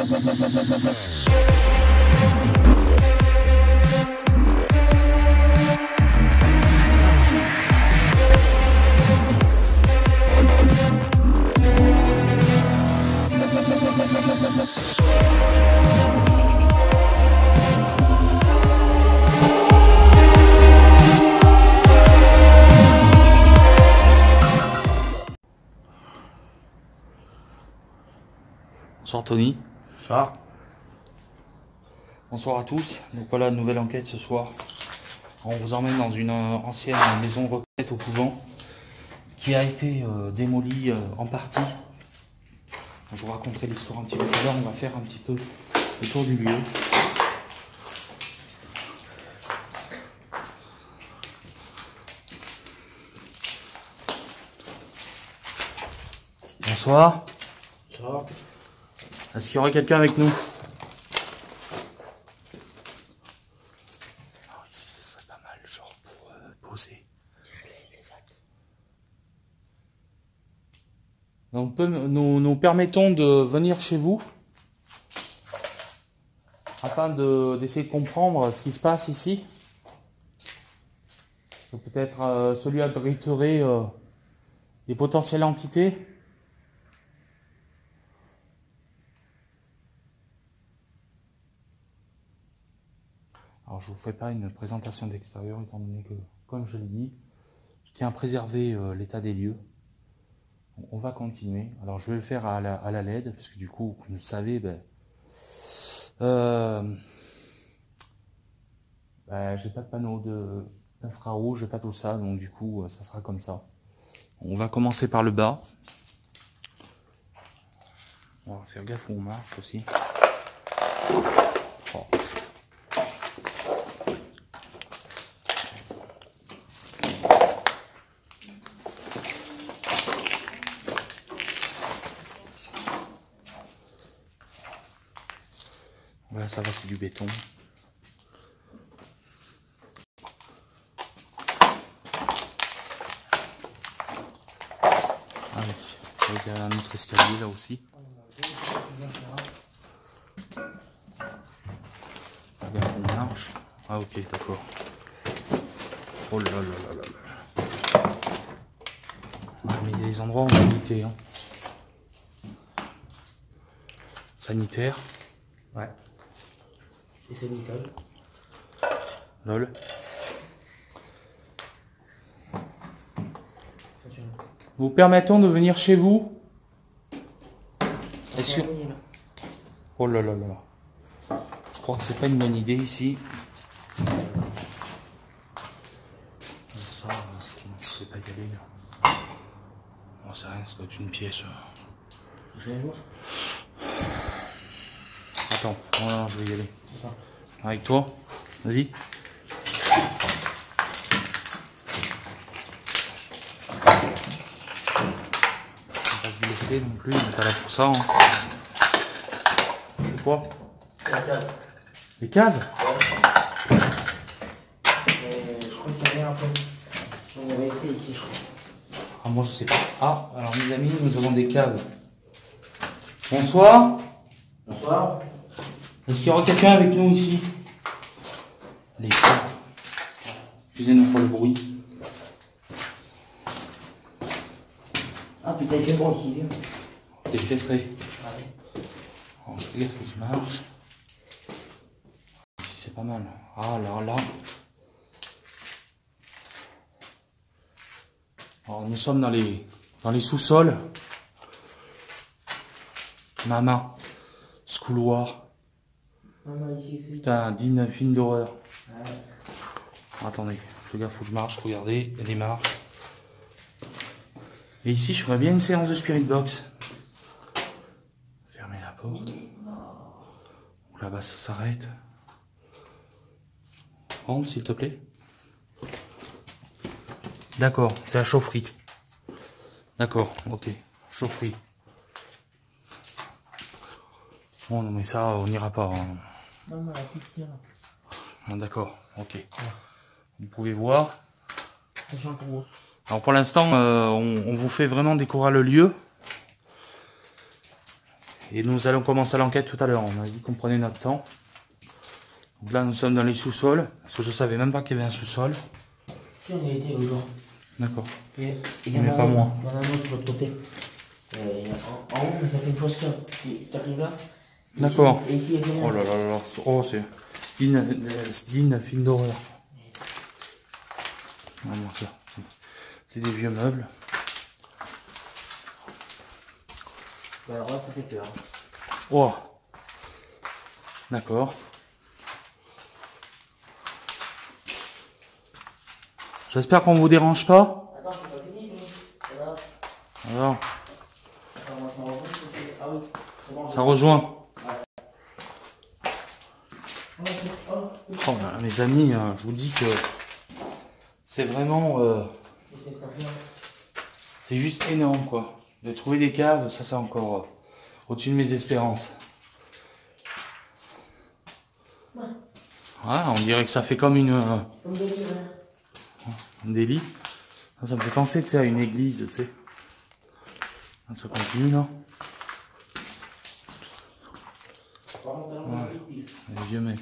Bonsoir Tony. Ça. Bonsoir à tous. Donc voilà, nouvelle enquête ce soir. On vous emmène dans une ancienne maison de retraite au couvent qui a été démolie en partie. Je vous raconterai l'histoire un petit peu tout à l'heure. On va faire un petit peu le tour du lieu. Bonsoir. Ça. Est-ce qu'il y aurait quelqu'un avec nous? Alors ici, ce serait pas mal, genre pour poser. Donc nous permettons de venir chez vous afin d'essayer de comprendre ce qui se passe ici. Peut-être celui abriterait des potentielles entités. Alors je ne vous ferai pas une présentation d'extérieur étant donné que, comme je l'ai dit, je tiens à préserver l'état des lieux. On va continuer. Alors je vais le faire à la LED, parce que du coup, comme vous le savez, j'ai pas de panneau d'infrarouge, j'ai pas tout ça, donc du coup, ça sera comme ça. On va commencer par le bas. On va faire gaffe où on marche aussi. Oh. Voilà, ça va, c'est du béton. Ah oui, il y a un autre escalier là aussi. Regarde, on marche. Ah ok, d'accord. Oh là là là là là. Ah, mais il y a des endroits où on va éviter. Hein. Sanitaire. Ouais. Et c'est nickel. Lol. Vous permettons de venir chez vous? Est-ce que... Oh là là là. Je crois que c'est pas une bonne idée ici. Ça, je vais pas y aller. Bon, c'est rien, ça doit être une pièce. Je vais voir. Attends, non, je vais y aller. Avec toi, vas-y. On va pas se blesser non plus, on n'est pas là pour ça. Hein. C'est quoi? La cave. Les caves? Ouais. Je crois qu'il y avait un peu. On avait été ici, je crois. Ah, moi je sais pas. Ah, alors mes amis, nous avons des caves. Bonsoir. Bonsoir. Est-ce qu'il y aura quelqu'un avec nous ici? Les caves. Excusez-nous pour le bruit. Ah putain, il fait bon ici, viens. T'es très frais. Ouais. Oh, fais gaffe, faut que je marche. Ici c'est pas mal. Ah là là. Alors, nous sommes dans les sous-sols. Maman, ce couloir. Non, ici aussi. Putain, digne d'un film d'horreur. Ouais. Attendez, fais gaffe où je marche, regardez, il y a des marches. Et ici, je ferais bien une séance de spirit box. Fermez la porte. Là-bas, ça s'arrête. Rentre, s'il te plaît. D'accord, c'est la chaufferie. D'accord, ok, chaufferie. Bon, non, mais ça, on n'ira pas. Hein. Non, non, la petite tire. Ah, d'accord, ok. Ouais. Vous pouvez voir. Attention pour vous. Alors pour l'instant, on vous fait vraiment découvrir le lieu. Et nous allons commencer l'enquête tout à l'heure. On a dit qu'on prenait notre temps. Donc là, nous sommes dans les sous-sols. Parce que je savais même pas qu'il y avait un sous-sol. Si, on y a été l'autre jour. D'accord. Mais pas moi. Il y en a un autre de l'autre côté. En haut, mais ça fait une fausse cœur. T'arrives là. D'accord. Et ici, il y a Oh là là là. Oh, c'est digne d'un film d'horreur. C'est des vieux meubles. Bah alors là, ça fait peur. Oh. D'accord. J'espère qu'on vous dérange pas. Attends, c'est pas fini, voilà. Alors. Ah oui, bon, Ça rejoint. Ouais. Oh, Oh, mes amis, je vous dis que c'est vraiment... c'est juste énorme, quoi. De trouver des caves, ça c'est encore au-dessus de mes espérances. Ouais, on dirait que ça fait comme une... des lits. Ça me fait penser, tu sais, à une église, tu sais. Ça continue, là. Ouais. Les vieux mecs.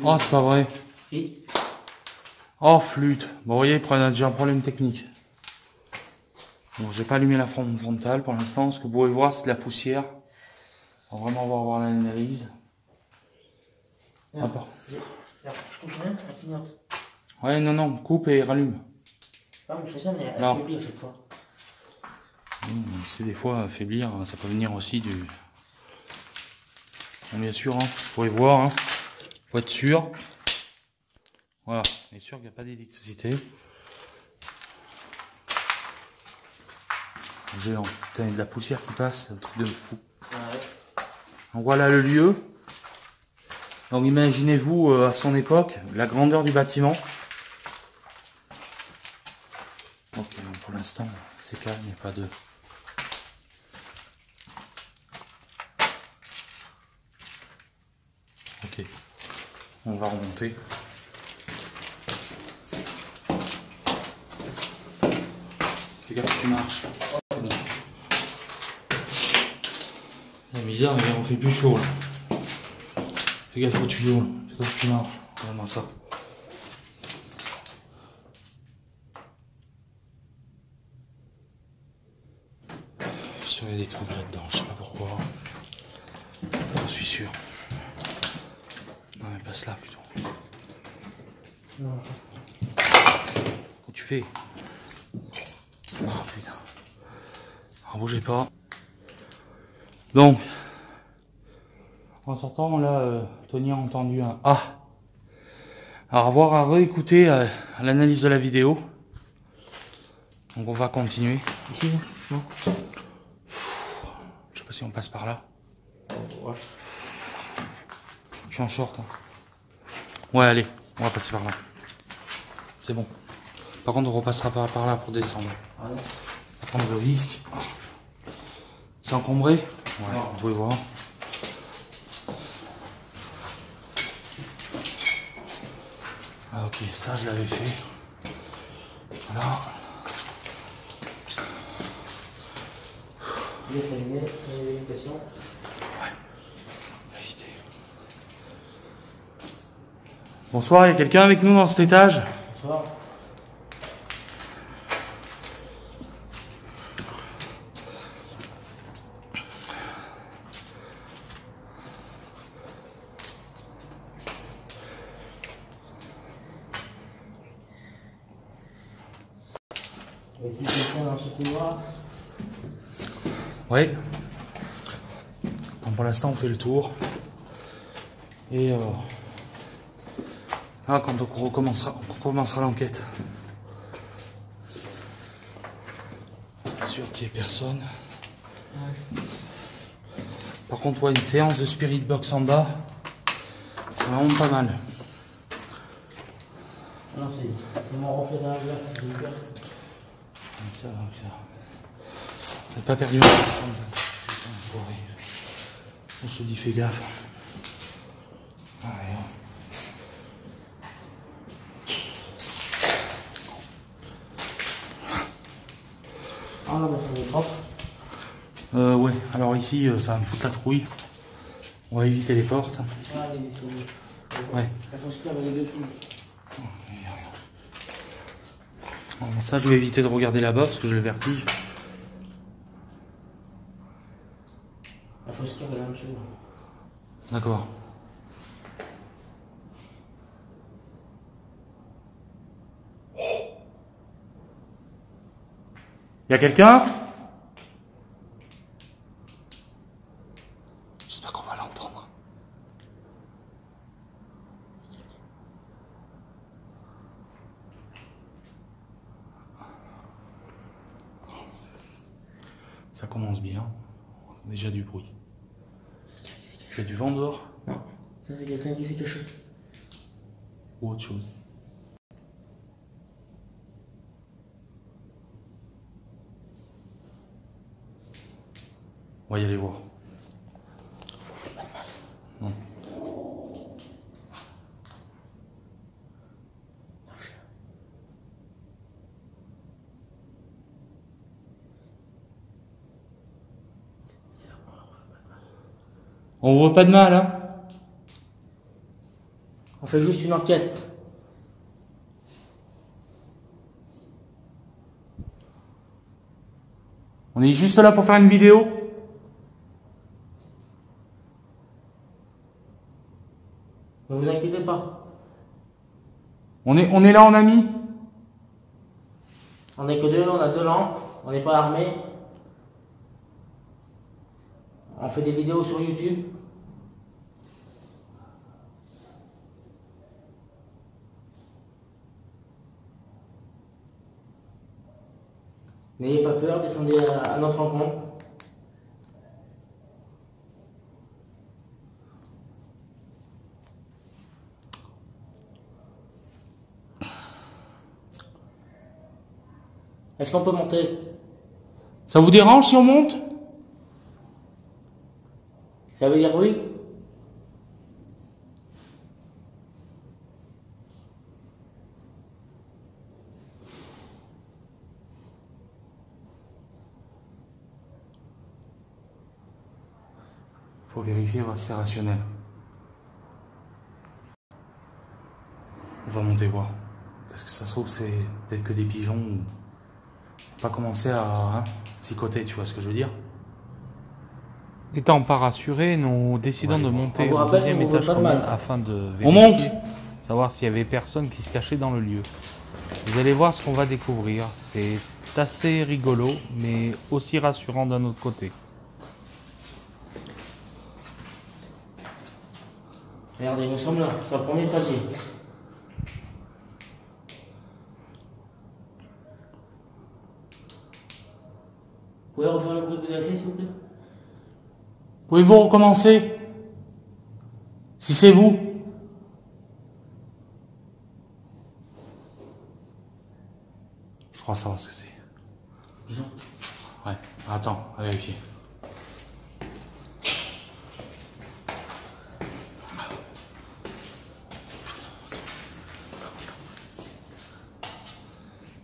Oh, c'est pas vrai. Si. Oh, flûte. Bon, vous voyez, il prend déjà un problème technique. Bon, j'ai pas allumé la frontale pour l'instant. Ce que vous pouvez voir, c'est de la poussière. On va vraiment voir l'analyse. Je coupe rien, elle clignote. Ouais, non, coupe et rallume. Ah, mais je fais ça, mais elle faiblit à chaque fois. C'est des fois affaiblir, ça peut venir aussi du... Bon, bien sûr, hein, vous pouvez voir, hein, faut être sûr. Voilà, on est sûr qu'il n'y a pas d'électricité. Géant, putain, il y a de la poussière qui passe, c'est un truc de fou. Ouais. Donc voilà le lieu. Donc imaginez-vous à son époque, la grandeur du bâtiment. Ok, donc pour l'instant, c'est calme, il n'y a pas de... Ok, on va remonter. Fais gaffe que tu marches. C'est bizarre, mais on fait plus chaud là. Fais gaffe au tuyau là. Fais gaffe que tu marches. Vraiment ça. Je suis sûr qu'il y a des trucs là-dedans, je sais pas pourquoi. J'en suis sûr. Non mais passe là plutôt. Non. Qu'est-ce que tu fais? Ah putain. Alors bougez pas. Donc, en sortant là, Tony a entendu un ah. Alors avoir à réécouter l'analyse de la vidéo. Donc on va continuer. Ici, non? Je sais pas si on passe par là. Ouais. Je suis en short. Hein. Ouais, allez, on va passer par là. C'est bon. Par contre, on repassera par là pour descendre. Ah non. On va prendre le risque. C'est encombré? Ouais, non. Vous pouvez voir. Ah ok, ça je l'avais fait. Voilà. Laisse allumer l'imitation. Ouais. Éviter. Bonsoir, il y a quelqu'un avec nous dans cet étage? Bonsoir. Et tu quelqu'un dans ce couloir? Oui. Donc pour l'instant on fait le tour. Et quand on recommencera l'enquête. Sûr qu'il n'y ait personne. Ouais. Par contre, ouais, une séance de spirit box en bas, c'est vraiment pas mal. Non, c'est mon reflet dans la glace, c'est super. Ça. T'as pas perdu mon téléphone. Je te dis, fais gaffe. Ah, rien. Ah non, mais c'est propre. Ouais, alors ici, ça va me foutre la trouille. On va éviter les portes. Ah, les escaliers. Ouais. La fausse cave avec 2 trous. Bon, ça, je vais éviter de regarder là-bas parce que j'ai le vertige. La fausse cave elle est en dessous. D'accord. Y a quelqu'un? J'espère qu'on va l'entendre. Ça commence bien. Déjà du bruit. Il y a du vent dehors? Non, ça c'est quelqu'un qui s'est caché. Ou autre chose? On va y aller voir. Non. On voit pas de mal, hein? On fait juste une enquête. On est juste là pour faire une vidéo? Ne vous inquiétez pas. On est là en ami? On n'est que 2, on a 2 lampes, on n'est pas armés. On fait des vidéos sur YouTube. N'ayez pas peur, descendez à notre rencontre. Est-ce qu'on peut monter? Ça vous dérange si on monte? Ça veut dire oui? Faut vérifier voir si c'est rationnel. On va monter voir. Parce que ça se trouve c'est peut-être que des pigeons ou... Pas commencer à psychoter, tu vois ce que je veux dire? Étant pas rassurés, nous décidons de monter vous au rappelle deuxième qu'on vous veut étage pas de commun mal. afin de On monte! vérifier, savoir s'il y avait personne qui se cachait dans le lieu. Vous allez voir ce qu'on va découvrir. C'est assez rigolo, mais aussi rassurant d'un autre côté. Regardez, nous sommes là, c'est le premier palier. Vous pouvez refaire le bruit que vous avez fait, s'il vous plaît? Pouvez-vous recommencer? Si c'est vous? Je crois savoir ce que c'est. Disons. Ouais, attends, à vérifier.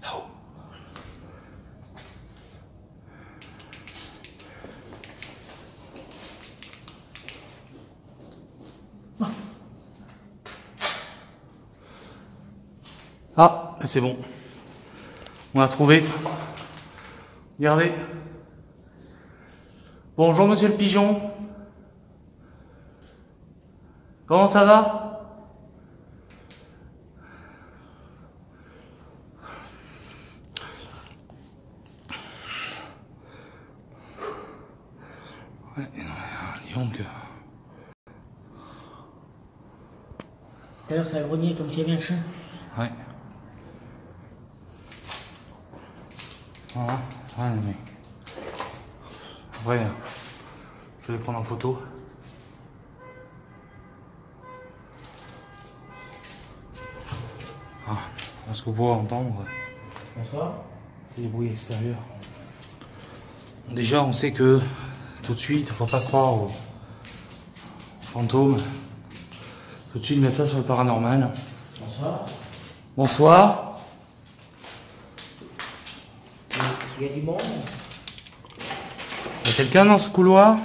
Là-haut. Ah, c'est bon. On a trouvé. Regardez. Bonjour monsieur le pigeon. Comment ça va? Ouais, dis donc. Tout à l'heure, ça a grogné comme s'il y avait un chat. Ouais. Voilà. Ouais, mais... Après, je vais les prendre en photo. Ah, ce que vous pouvez entendre, Bonsoir. c'est les bruits extérieurs. Déjà, on sait que tout de suite, il ne faut pas croire aux fantômes. Tout de suite, mettre ça sur le paranormal. Bonsoir. Bonsoir. Il y a du monde? Il y a a quelqu'un dans ce couloir? Donc,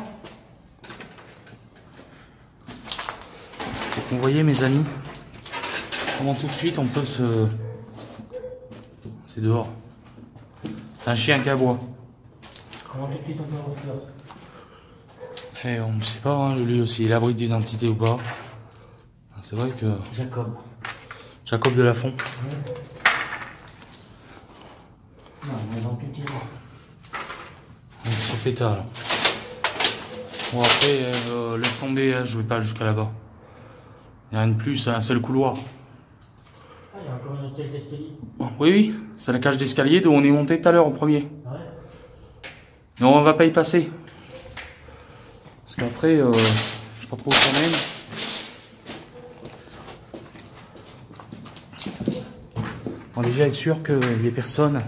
vous voyez mes amis, comment tout de suite on peut se... C'est dehors. C'est un chien qui aboie. Comment tout de suite on peut refaire? Et on ne sait pas, hein, lui aussi, il abrite d'identité ou pas. C'est vrai que... Jacob de Lafont. Non, on est dans le petit droit. On est sur pétard là. Bon après, laisse tomber, hein, je vais pas jusqu'à là-bas. Il n'y a rien de plus, c'est un seul couloir. Ah, il y a encore une hôtel d'escalier. Oui, oui, c'est la cage d'escalier d'où on est monté tout à l'heure en premier. Ah ouais. Non, on va pas y passer. Parce qu'après, je sais pas trop où ça mène. On va déjà être sûr qu'il n'y ait personne.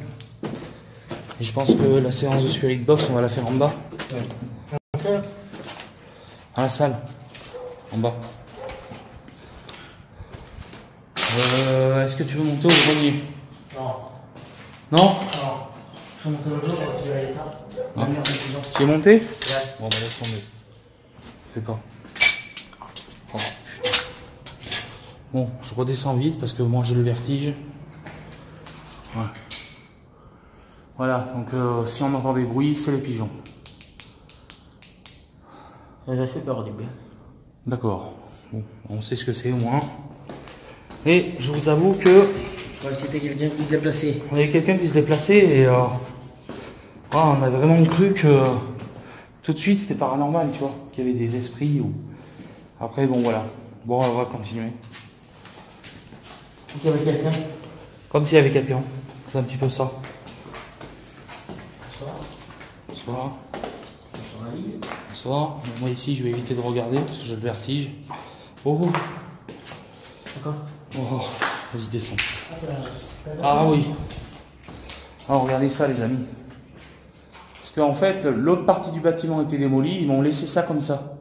Et je pense que la séance de Spirit Box, on va la faire en bas. Ouais. À la salle. En bas. Est-ce que tu veux monter au grenier? Non. Non? Non. Je suis monté le jour, je vais aller là. Ah. La merde de prison. Tu es monté? Ouais. Bon, bah laisse tomber. Fais pas. Oh, putain. Bon, je redescends vite parce que moi j'ai le vertige. Ouais. Voilà, donc si on entend des bruits, c'est les pigeons. Ça nous a fait peur au début. D'accord. Bon, on sait ce que c'est au moins. Et je vous avoue que Ouais, c'était quelqu'un qui se déplaçait. on avait quelqu'un qui se déplaçait et on a vraiment cru que tout de suite c'était paranormal, tu vois, qu'il y avait des esprits ou... Après bon voilà. Bon, on va continuer. Il y avait quelqu'un. Comme s'il y avait quelqu'un. C'est un petit peu ça. Bonsoir. Bonsoir. Bonsoir la ville. Bonsoir. Bon, moi ici je vais éviter de regarder parce que j'ai le vertige. Oh, D'accord. oh. Vas-y descends. Ah oui. Alors regardez ça les amis. Parce qu'en fait l'autre partie du bâtiment était démolie, ils m'ont laissé ça comme ça.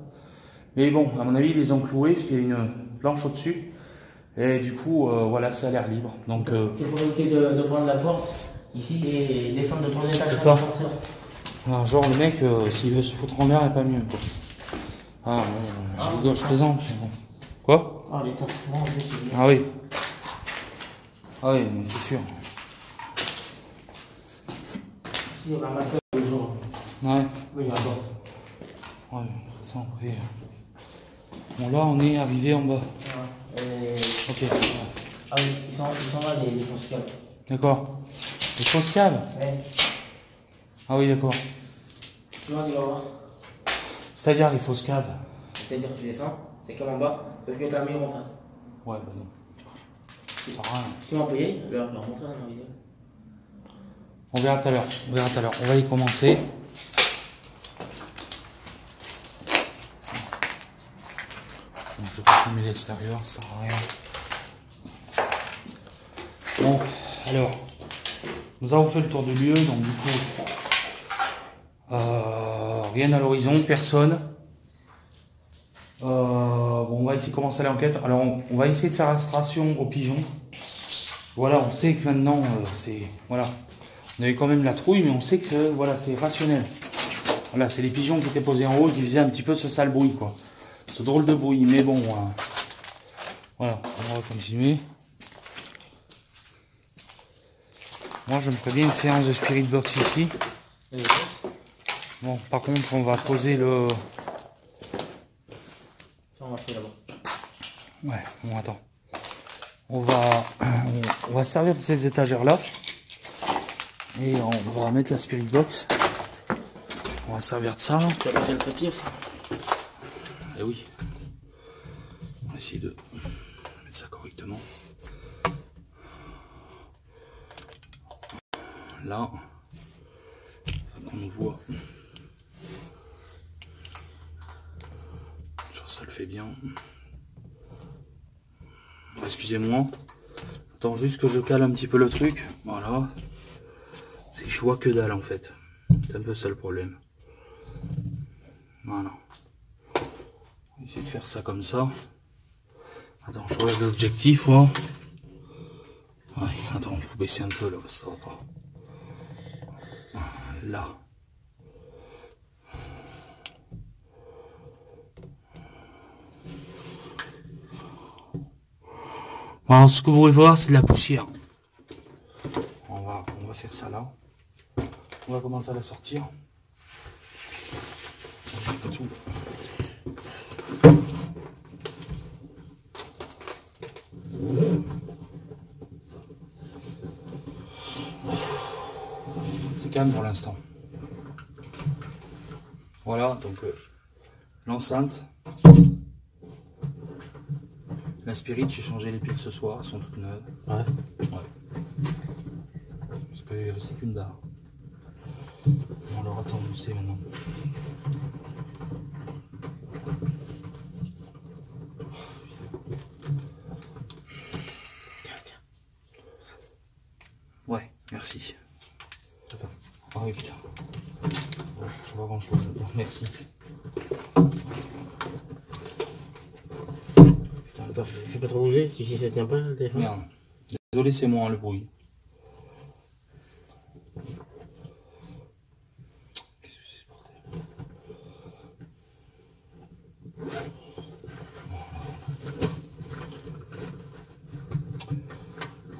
Mais bon, à mon avis ils les ont cloués parce qu'il y a une planche au-dessus. Et du coup voilà, ça a l'air libre. Donc C'est pour éviter de prendre la porte ici et descendre de 3 étages. C'est sur ça. l'ascenseur. alors, genre le mec s'il veut se foutre en l'air, il pas mieux quoi. Ah bon, je plaisante. Mais bon. Quoi? Ah, les tâtements, c'est bien. Ah oui. Ah oui, mais c'est sûr. Ici, il y avait un matin le jour. Ouais. Oui, il y a un bord. Ouais, de toute façon, après. Bon, là, on est arrivé en bas. Ouais. Et... Ok. Ah oui, ils sont là, les fausses caves. D'accord. Les fausses caves? Ouais. Ah oui, d'accord. Tu vois, on y va voir. C'est-à-dire les fausses caves? C'est-à-dire que tu descends, c'est comme en bas, sauf que tu as un mur en face. Ouais, bah non. Ça sert à rien. Tu m'as payé, leur montrer dans la vidéo. On verra tout à l'heure. On verra tout à l'heure. On va y commencer. Bon, je vais pas filmer l'extérieur, ça sert à rien. Bon, alors. Nous avons fait le tour du lieu, donc du coup. Rien à l'horizon, personne. Bon, on va essayer de commencer l'enquête. Alors, on va essayer de faire abstraction aux pigeons. Voilà, on sait que maintenant, c'est... Voilà. On avait quand même la trouille, mais on sait que voilà, c'est rationnel. Voilà, c'est les pigeons qui étaient posés en haut qui faisaient un petit peu ce sale bruit, quoi. Ce drôle de bruit, mais bon... voilà, on va continuer. Moi, je me ferais bien une séance de Spirit Box ici. Bon, par contre, on va poser le... Ça, on va faire là-bas. Ouais, bon, attends. On va se servir de ces étagères-là. Et on va mettre la Spirit Box. On va se servir de ça. Tu as passé le papier aussi. Eh oui. On va essayer de mettre ça correctement. Là. On nous voit. Ça le fait bien. Excusez-moi. Attends juste que je cale un petit peu le truc. Voilà. C'est que je vois que dalle en fait. C'est un peu ça le problème. Voilà. On va essayer de faire ça comme ça. Attends, je regarde l'objectif. Ouais. Ouais, attends, il faut baisser un peu là, ça va pas. Là. Alors, ce que vous pouvez voir, c'est de la poussière. On va faire ça là. On va commencer à la sortir. Tout. C'est calme pour l'instant. Voilà, donc l'enceinte. La Spirit, j'ai changé les piles ce soir, elles sont toutes neuves. Ouais. Ouais. Parce qu'il ne restait qu'une barre. On leur attend mousser maintenant. Ouais, merci. Attends. Ah oui, putain. Ouais, je vois grand chose là-dedans. Merci. Attends, fais pas trop bouger, si ça tient pas le téléphone. Merde. Désolé, c'est moi le bruit. Qu'est-ce que c'est ce bordel?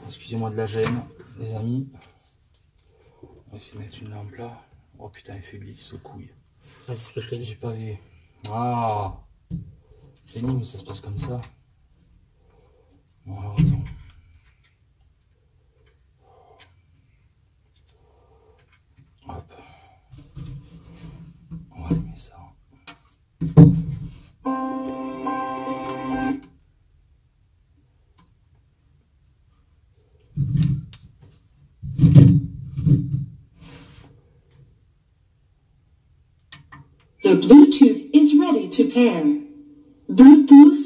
Excusez-moi de la gêne, les amis. On va essayer de mettre une lampe là. Oh putain, elle faiblit, ce couille. Ouais, c'est ce que je te dis. J'ai pas vu. Ah! C'est nul, mais ça se passe comme ça. Bon, alors attends. Hop. On va allumer ça. The Bluetooth is ready to pair. Bluetooth.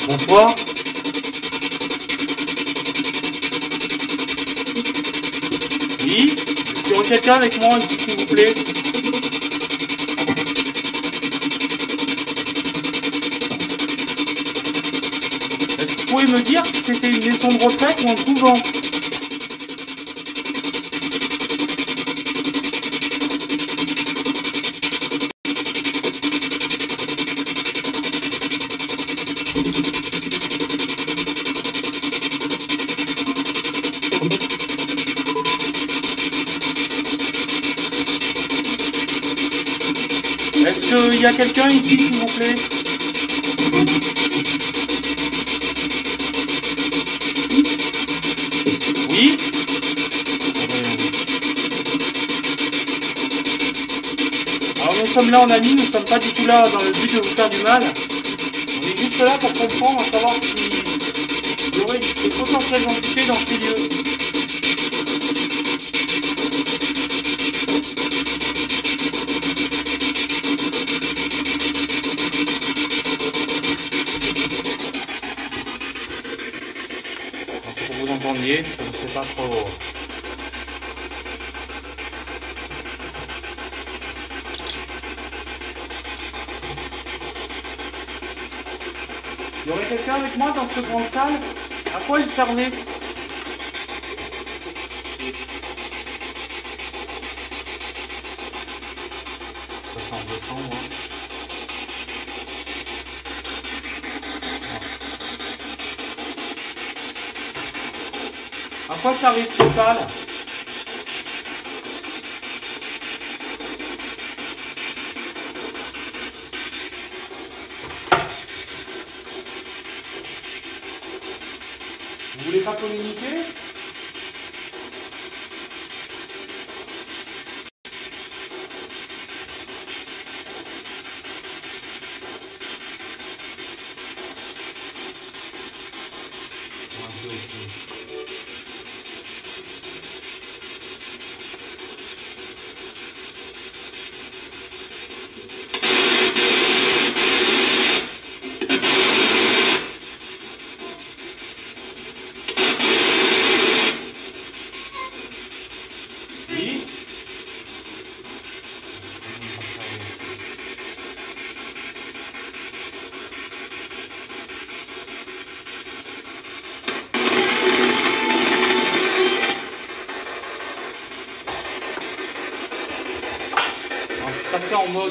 Bonsoir. Oui, est-ce qu'il y aurait quelqu'un avec moi ici, s'il vous plaît? Est-ce que vous pouvez me dire si c'était une maison de retraite ou un couvent? Est-ce qu'il y a quelqu'un ici, s'il vous plaît? Oui? Alors nous sommes là en ami, nous ne sommes pas du tout là dans le but de vous faire du mal. On est juste là pour comprendre, savoir s'il y aurait des potentielles entités dans ces lieux. C'est pour vous entendiez, parce que je ne sais pas trop. Il y aurait quelqu'un avec moi dans cette grande salle? À quoi il servait? Ça sent 200, moi. À quoi servait cette salle? Vous voulez pas communiquer?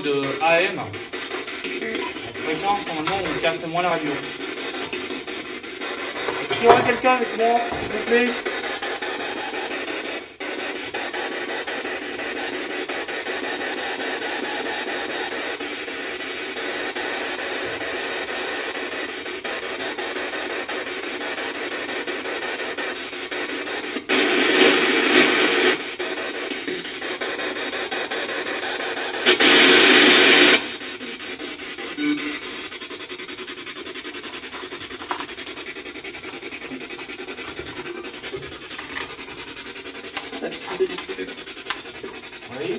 mode AM. En fréquence, normalement, on capte moins la radio. Est-ce qu'il y aura quelqu'un avec moi, s'il vous plaît? Oui.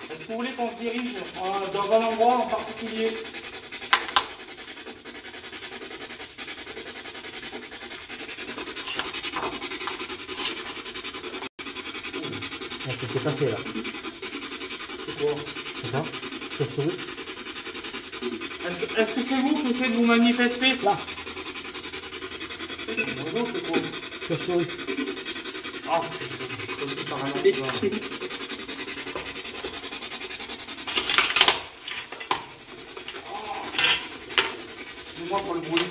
Est-ce que vous voulez qu'on se dirige dans un endroit en particulier? Qu'est-ce qui s'est passé là? C'est quoi? C'est ça? Chauve-souris? Est-ce que c'est vous qui essayez de vous manifester? Là! Bonjour, c'est quoi? Chauve-souris! Ah, c'est par un Excusez-moi pour le bruit.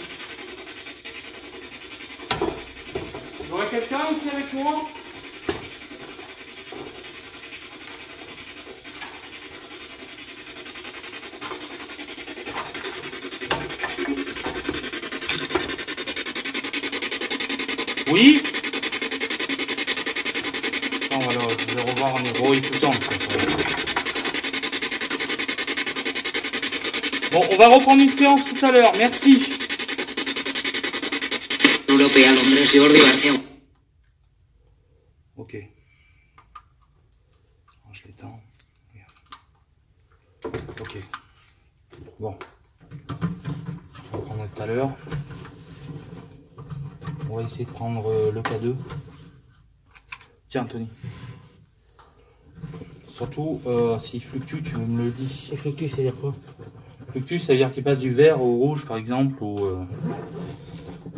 Il y aurait quelqu'un ici avec moi? Oui? Non, voilà, je vais revoir en héros écoutant de toute façon. Bon, on va reprendre une séance tout à l'heure, merci. Ok. Je l'éteins. Ok. Bon. On va reprendre tout à l'heure. On va essayer de prendre le K2. Tiens, Anthony. Surtout, s'il fluctue, tu me le dis. Et fluctue, c'est-à-dire quoi? Fluctue, ça veut dire qu'il passe du vert au rouge, par exemple, ou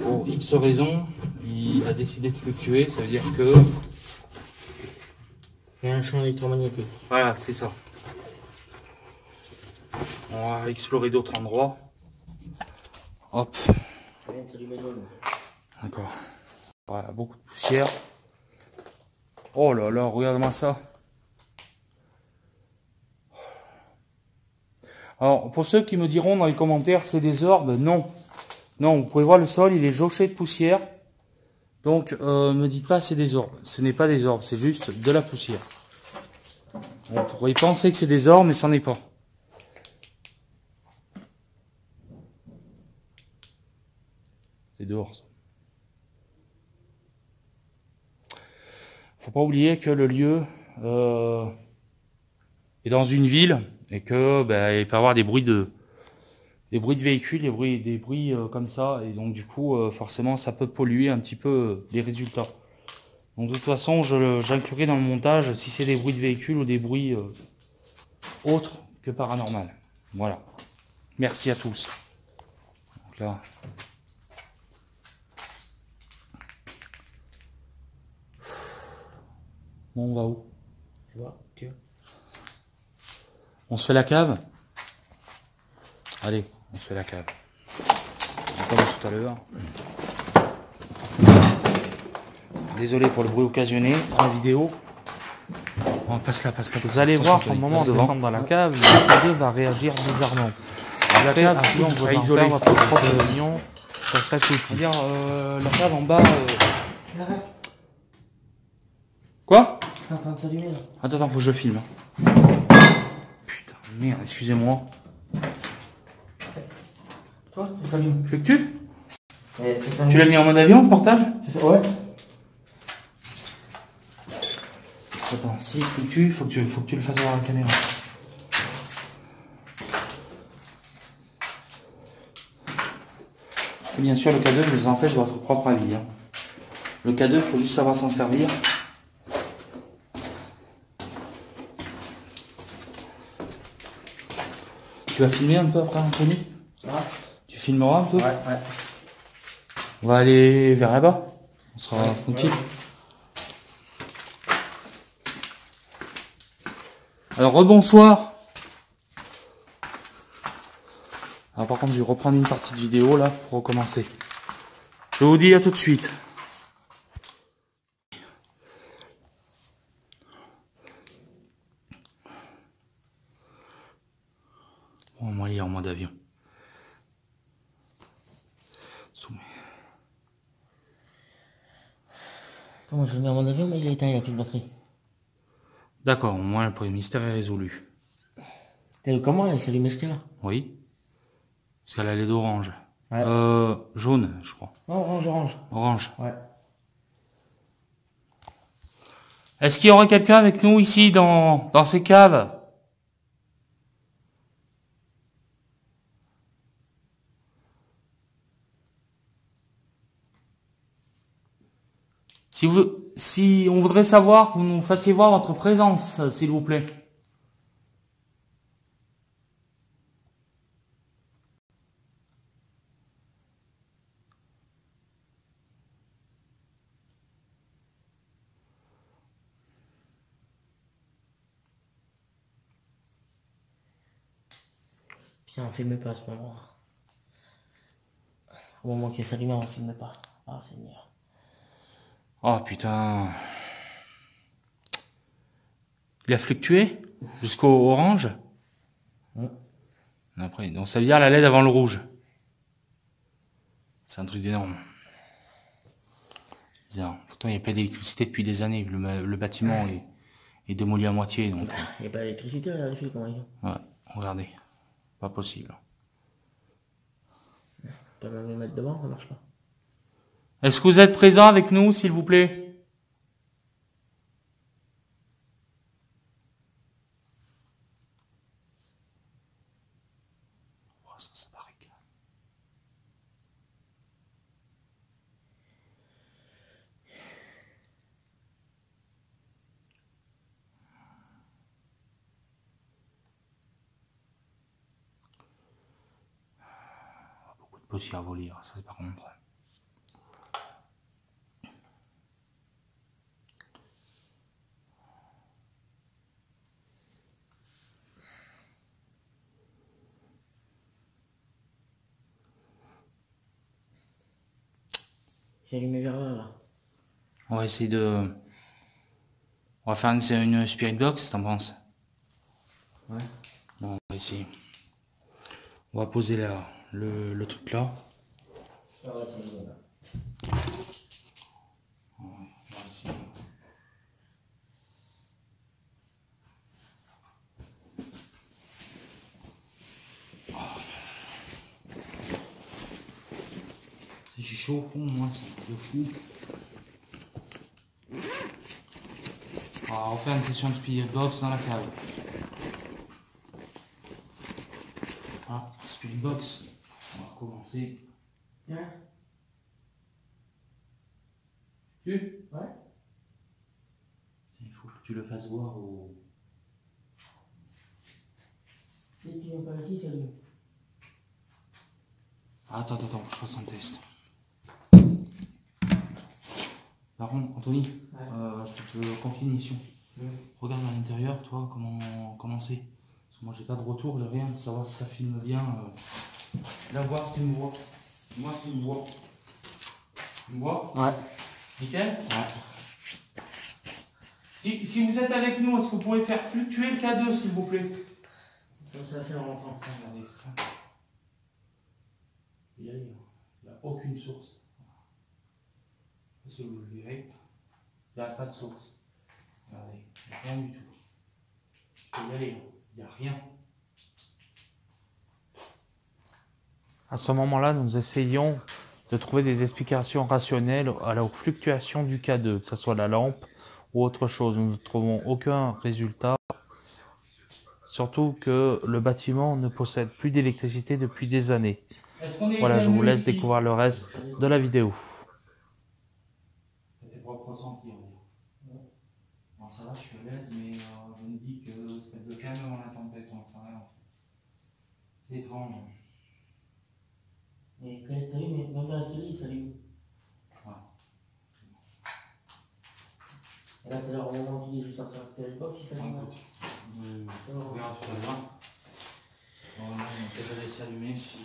pour X raison, il a décidé de fluctuer, ça veut dire que... Il y a un champ électromagnétique. Voilà, c'est ça. On va explorer d'autres endroits. Hop. D'accord. Voilà, beaucoup de poussière. Oh là là, regarde-moi ça. Alors, pour ceux qui me diront dans les commentaires, c'est des orbes, non. Non, vous pouvez voir le sol, il est joché de poussière. Donc, me dites pas c'est des orbes. Ce n'est pas des orbes, c'est juste de la poussière. On pourrait penser que c'est des orbes, mais c'en est pas. C'est dehors, ça. Faut pas oublier que le lieu est dans une ville et que il peut y avoir des bruits de véhicules, des bruits comme ça, et donc du coup forcément ça peut polluer un petit peu les résultats. Donc de toute façon j'inclurai dans le montage si c'est des bruits de véhicules ou des bruits autres que paranormal. Voilà. Merci à tous. Donc là. Bon, on va où? Tu vois, tu... On se fait la cave? Allez, on se fait la cave. Comme tout à l'heure. Désolé pour le bruit occasionné dans la vidéo. On passe là. Vous allez voir qu'au moment de descendre dans la cave, le K2 va réagir bizarrement. La cave, on sera va isolée. faire votre propre réunion, ça serait tout. C'est-à-dire la cave en bas. Quoi? C'est en train de s'allumer là. Attends, faut que je filme. Putain, merde, excusez-moi. Toi, ça s'allume. Fluctue? Tu Tu l'as mis en mode avion, portable? C'est ça, ouais. Attends, si fluctue, faut que tu le fasses voir à la caméra. Et bien sûr, le K2, je les en fais de votre propre avis. Hein. Le K2, il faut juste savoir s'en servir. Tu vas filmer un peu après, Anthony? Ah. Tu filmeras un peu? Ouais. On va aller vers là-bas. On sera tranquille. Ouais. Alors, rebonsoir. Alors, par contre, je vais reprendre une partie de vidéo là pour recommencer. Je vous dis à tout de suite. Bon, moi, il est en mode avion. Soumet. Comment je l'ai mis à mon avion, mais il est éteint, il a plus de batterie. D'accord, au moins le premier mystère est résolu. T'as vu comment il s'est allumé jeté là? Oui. Parce qu'elle a l'aide orange. Ouais. Jaune, je crois. Non, orange, orange. Orange. Ouais. Est-ce qu'il y aura quelqu'un avec nous ici dans ces caves? Si on voudrait savoir que vous nous fassiez voir votre présence, s'il vous plaît. Putain, on filme pas à ce moment-là. Au moment qu'il s'allume, on filme pas. Ah, Seigneur. Oh putain. Il a fluctué jusqu'au orange. Après, donc ça veut dire la LED avant le rouge. C'est un truc d'énorme. Bizarre. Pourtant, il n'y a pas d'électricité depuis des années. Le bâtiment est démoli à moitié. Donc, Il n'y a pas d'électricité là, les filles, comment ils font? ouais, regardez. Pas possible. On peut même le mettre devant, ça marche pas. Est-ce que vous êtes présent avec nous, s'il vous plaît? Oh, ça paraît calme. Beaucoup de poussière à voler, ça c'est par contre. C'est allumé vers là. On va essayer de... On va faire une spirit box, t'en penses? Ouais. Bon, on va essayer. On va poser là, le truc là. Ah ouais, c'est allumé là. On va essayer. J'ai chaud au fond, moi, c'est un truc de fou. On va refaire une session de spirit box dans la cave. Ah, spirit box. On va recommencer. Hein? Tu? Ouais. Il faut que tu le fasses voir au... Dès que tu viens par ici, c'est allumé. Attends, je fasse un test. Par contre, Anthony, je te confie une mission. Regarde à l'intérieur, toi, comment c'est. Parce que moi, j'ai pas de retour, j'ai rien pour savoir si ça filme bien. Là, voir si tu me vois. Moi, si tu me vois. Tu me vois? Ouais. Nickel? Ouais. Si vous êtes avec nous, est-ce que vous pouvez faire fluctuer le K2, s'il vous plaît? Comme ça fait longtemps. Regardez, c'est ça. Il n'y a aucune source. Si vous le verrez, il n'y a pas de source. Regardez, il n'y a rien du tout. Je peux y aller, il n'y a rien. À ce moment-là, nous essayons de trouver des explications rationnelles à la fluctuation du K2, que ce soit la lampe ou autre chose. Nous ne trouvons aucun résultat. Surtout que le bâtiment ne possède plus d'électricité depuis des années. Voilà, je vous laisse découvrir le reste de la vidéo. C'est tes propres ressentis, on va dire. Bon, ça va, je suis à l'aise, mais je me dis que ça peut être le calme avant la tempête, on ne sait rien. C'est étrange. Mais t'as vu, mais même dans l'escalier, il s'allume. Ouais. Et là, tout à l'heure, au moment où tu dis je vais sortir la spirit box, il s'allume. Écoute, regarde tout à l'heure. Voilà, on va peut-être laisser allumer si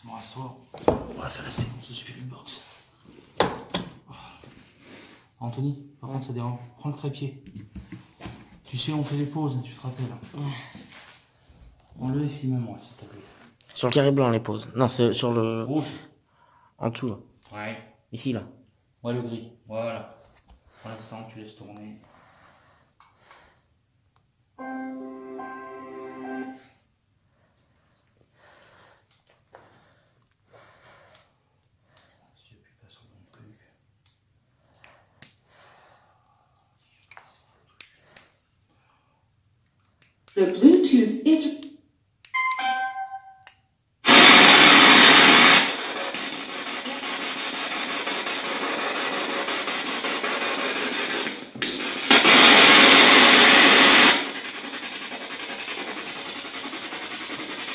on rasseoir. On va faire la séquence de Spirit Box. Anthony, par contre ça dérange. Prends le trépied. Tu sais, on fait les pauses, tu te rappelles. Enlève et filme-moi, s'il te plaît. Sur le carré blanc, les pauses. Non, c'est sur le... Rouge. En dessous, là. Ouais. Ici, là. Ouais, le gris. Voilà. Pour l'instant, tu laisses tourner. Si j'appuie pas sur le bon truc. The Bluetooth is...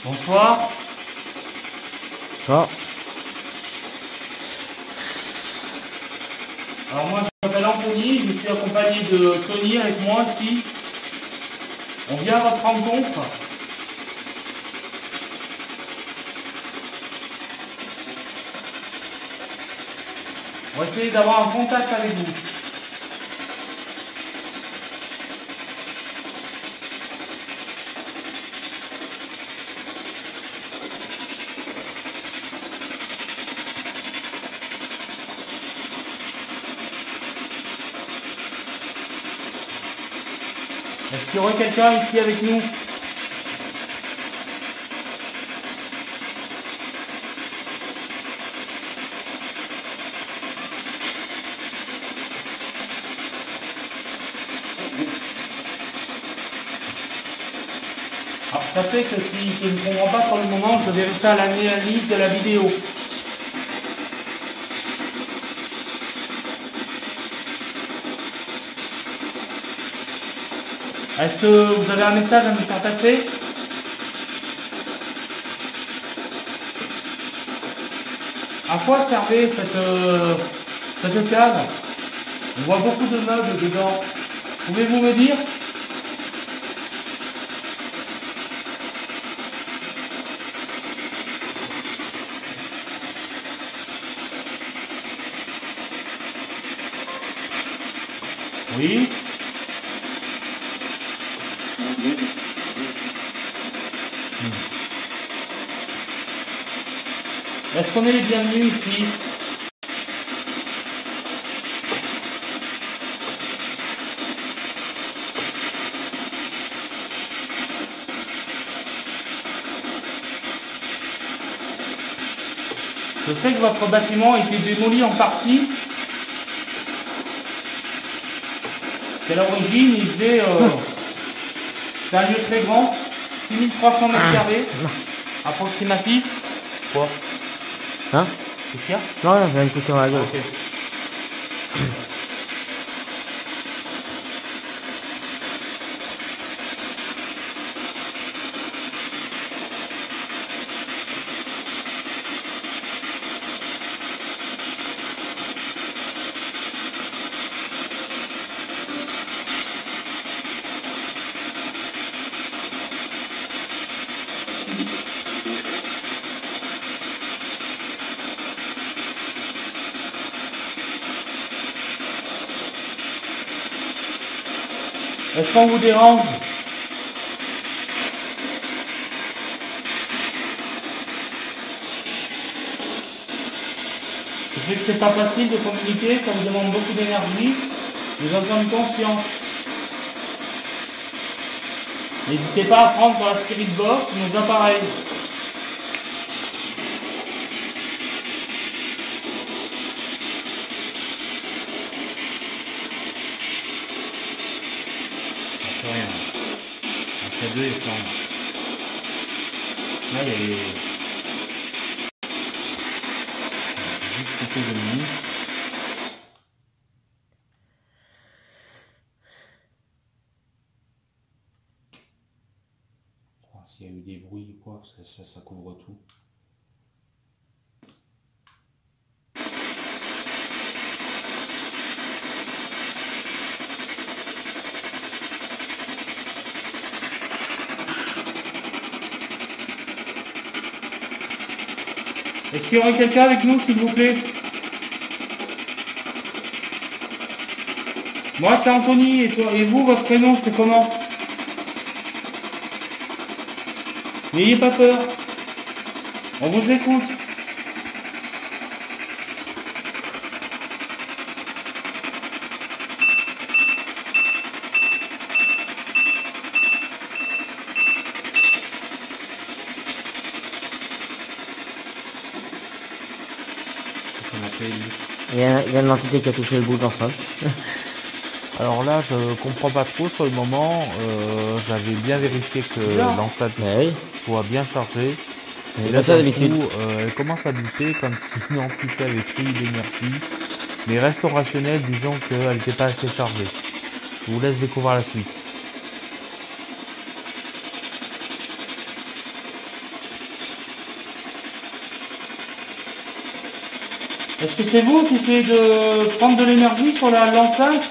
Bonsoir. Ça. Alors moi je m'appelle Anthony, je suis accompagné de Tony avec moi ici. On vient à votre rencontre. On va essayer d'avoir un contact avec vous. Est-ce qu'il y aurait quelqu'un ici avec nous? Alors sachez que si je ne comprends pas sur le moment, je verrai ça à l'analyse de la vidéo. Est-ce que vous avez un message à me faire passer? À quoi servait cette cave? On voit beaucoup de meubles dedans. Pouvez-vous me dire? Oui. Est-ce qu'on est les bienvenus ici? Je sais que votre bâtiment a été démoli en partie. À l'origine, il faisait c'est un lieu très grand, 6300 mètres carrés, approximatif. Quoi? Hein? Qu'est-ce qu'il y a? Non, rien, je viens de pousser dans la gueule. Ok. Est-ce qu'on vous dérange? Je sais que c'est pas facile de communiquer, ça vous demande beaucoup d'énergie. Nous en sommes conscients. N'hésitez pas à prendre sur la Spirit Box nos appareils. Rien. Après deux, il y a rien. Là, il y a les... juste quelques minutes. S'il y a eu des bruits ou quoi, ça couvre tout. Est-ce qu'il y aurait quelqu'un avec nous, s'il vous plaît? Moi, c'est Anthony, et toi, et vous, votre prénom, c'est comment? N'ayez pas peur. On vous écoute. Ça m'a fait... Il y a une entité qui a touché le bout de l'enceinte. Alors là, je comprends pas trop sur le moment. J'avais bien vérifié que l'enceinte Oui. soit bien chargée. Et là, ça d'habitude. Elle commence à buter comme si une entité avait pris l'énergie. Mais restons rationnels, disons qu'elle n'était pas assez chargée. Je vous laisse découvrir la suite. Est-ce que c'est vous qui essayez de prendre de l'énergie sur l'enceinte?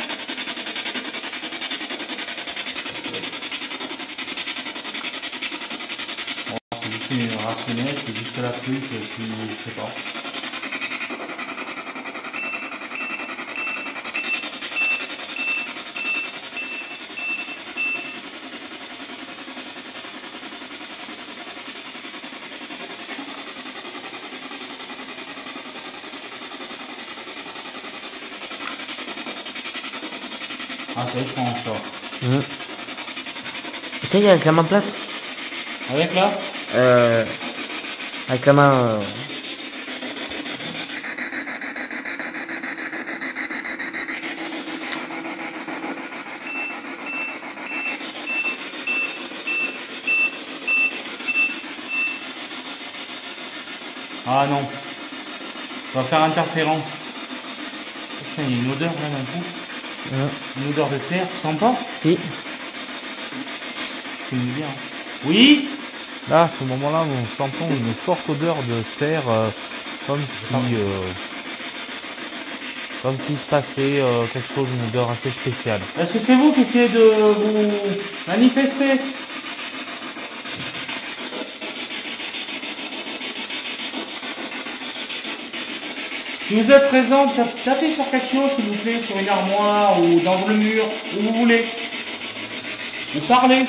C'est juste une rationnelle, c'est juste la truc, et puis je sais pas. Ah, ça va être en short. Essaye avec la main plate. Avec là? Avec la main. Ah non. Ça va faire interférence. Putain, il y a une odeur là d'un coup. Une odeur de terre, tu sens pas? Si. C'est une bière. Oui? Là, à ce moment-là, nous sentons une forte odeur de terre, comme s'il se passait quelque chose, une odeur assez spéciale. Est-ce que c'est vous qui essayez de vous manifester? Si vous êtes présent, tapez sur quelque chose, s'il vous plaît, sur une armoire ou dans le mur, où vous voulez. Ou parlez.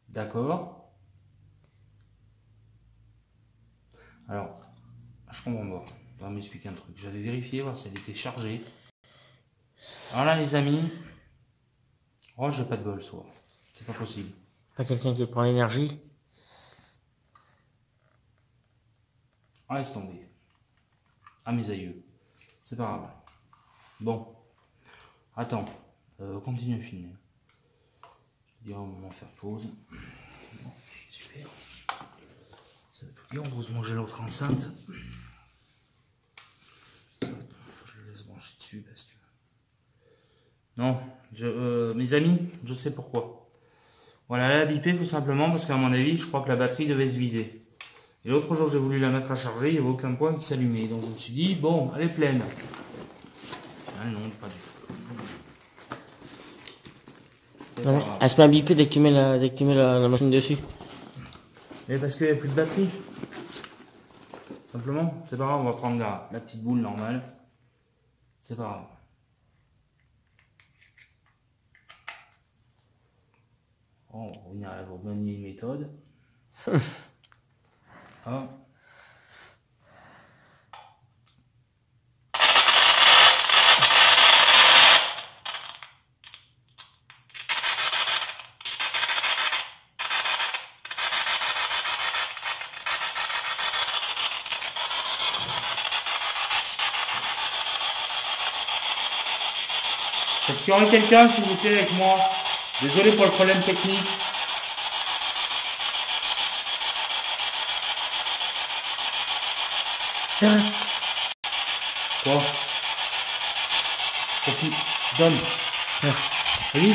D'accord. Alors, je comprends pas. On va m'expliquer un truc. J'avais vérifié, voir si elle était chargée. Alors là, les amis. Oh, j'ai pas de bol, soir. C'est pas possible. Pas quelqu'un qui prend l'énergie. Ah, laisse tomber. Ah, mes aïeux. C'est pas grave. Bon. Attends. Continue à filmer. Je dirais au moment de faire pause. Bon, super. Ça veut tout dire. Heureusement que j'ai l'autre enceinte. Faut que je le laisse brancher dessus parce que... Non. Mes amis, je sais pourquoi. Voilà, elle a bipé tout simplement parce qu'à mon avis, je crois que la batterie devait se vider. Et l'autre jour, j'ai voulu la mettre à charger, il n'y avait aucun point qui s'allumait. Donc je me suis dit, bon, elle est pleine. Ah non, pas du tout. Ouais. Elle se met à biper dès que tu mets la machine dessus. Mais parce qu'il n'y a plus de batterie. Simplement, c'est pas grave, on va prendre la petite boule normale. C'est pas grave. Oh, on va revenir à la bonne vieille méthode. Ah. Est-ce qu'il y aurait quelqu'un, s'il vous plaît, avec moi? Désolé pour le problème technique. Quoi? Profite. Donne. Vas-y.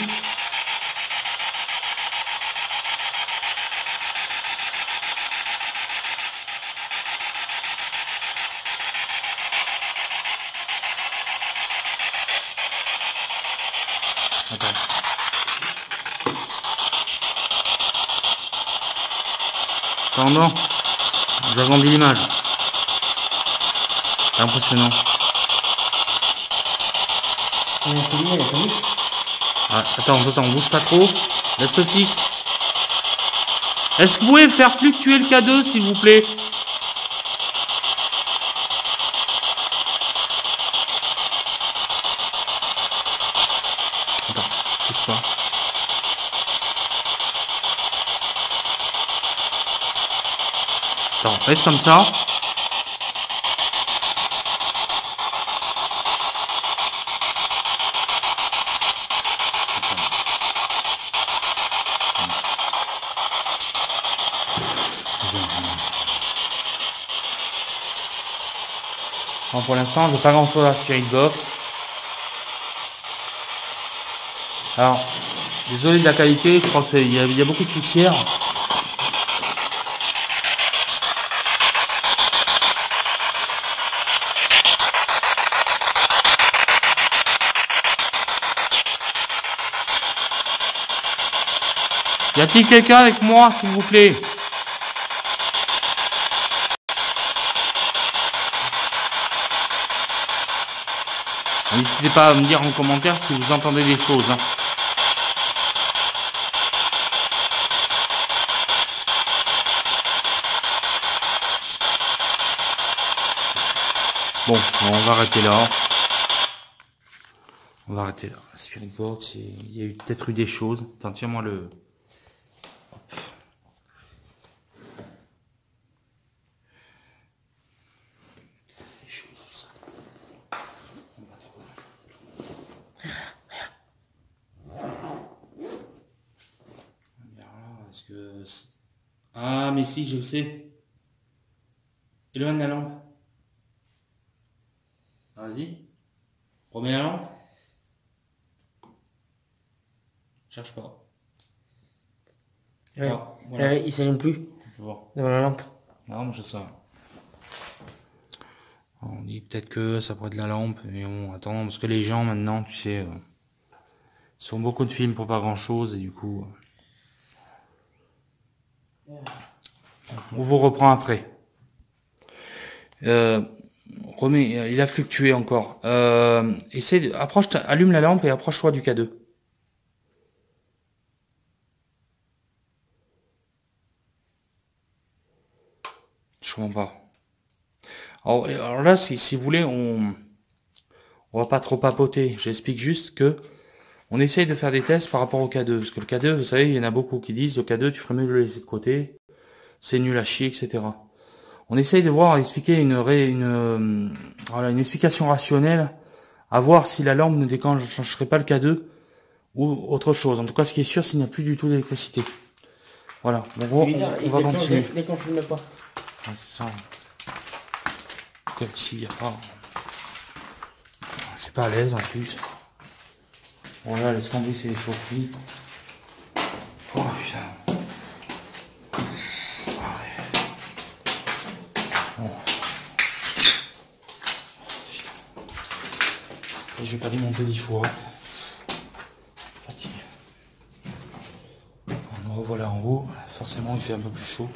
Attends. Cependant, j'ai agrandi l'image. C'est impressionnant. C'est bien, il a pas vu. Ah, attends, bouge pas trop. Laisse le fixe. Est-ce que vous pouvez faire fluctuer le K2 s'il vous plaît? Attends, bouge pas. Attends, reste comme ça. Bon, pour l'instant, j'ai pas grand chose à Spirit Box. Alors, désolé de la qualité, je crois qu'il y a beaucoup de poussière. Y a-t-il quelqu'un avec moi, s'il vous plaît? N'hésitez pas à me dire en commentaire si vous entendez des choses. Hein. Bon, on va arrêter là. On va arrêter là. Spirit Box, il y a peut-être eu des choses. Attends, tiens-moi le... Hop. Des choses. On va trouver. Est-ce que... Ah, mais si, je le sais. Éloigne la lampe. Vas-y. Remets la lampe. Cherche pas. Ouais. Ah, voilà. Il s'allume plus Bon. devant la lampe. Non, je sais. On dit peut-être que ça pourrait être de la lampe, mais bon, attends, parce que les gens maintenant, tu sais, ils sont beaucoup de films pour pas grand chose, et du coup, on vous reprend après. Remets, il a fluctué encore. Allume la lampe et approche-toi du K2. Je comprends pas. Alors là, si vous voulez, on va pas trop papoter. J'explique juste que on essaye de faire des tests par rapport au K2. Parce que le K2, vous savez, il y en a beaucoup qui disent le K2, tu ferais mieux de le laisser de côté. C'est nul à chier, etc. On essaye de voir, expliquer une explication rationnelle, à voir si la lampe ne déclencherait pas le K2 ou autre chose. En tout cas, ce qui est sûr, s'il n'y a plus du tout d'électricité. Voilà. Donc, C'est bizarre, on va continuer. dès qu'on filme pas. Ouais, c'est ça. Comme s'il n'y a pas... Je suis pas à l'aise en plus. Bon là, laisse tomber, c'est les chaufferies. Oh putain. Bon. Et je vais pas démonter 10 fois. Fatigué. On nous revoilà en haut. Forcément, il fait un peu plus chaud.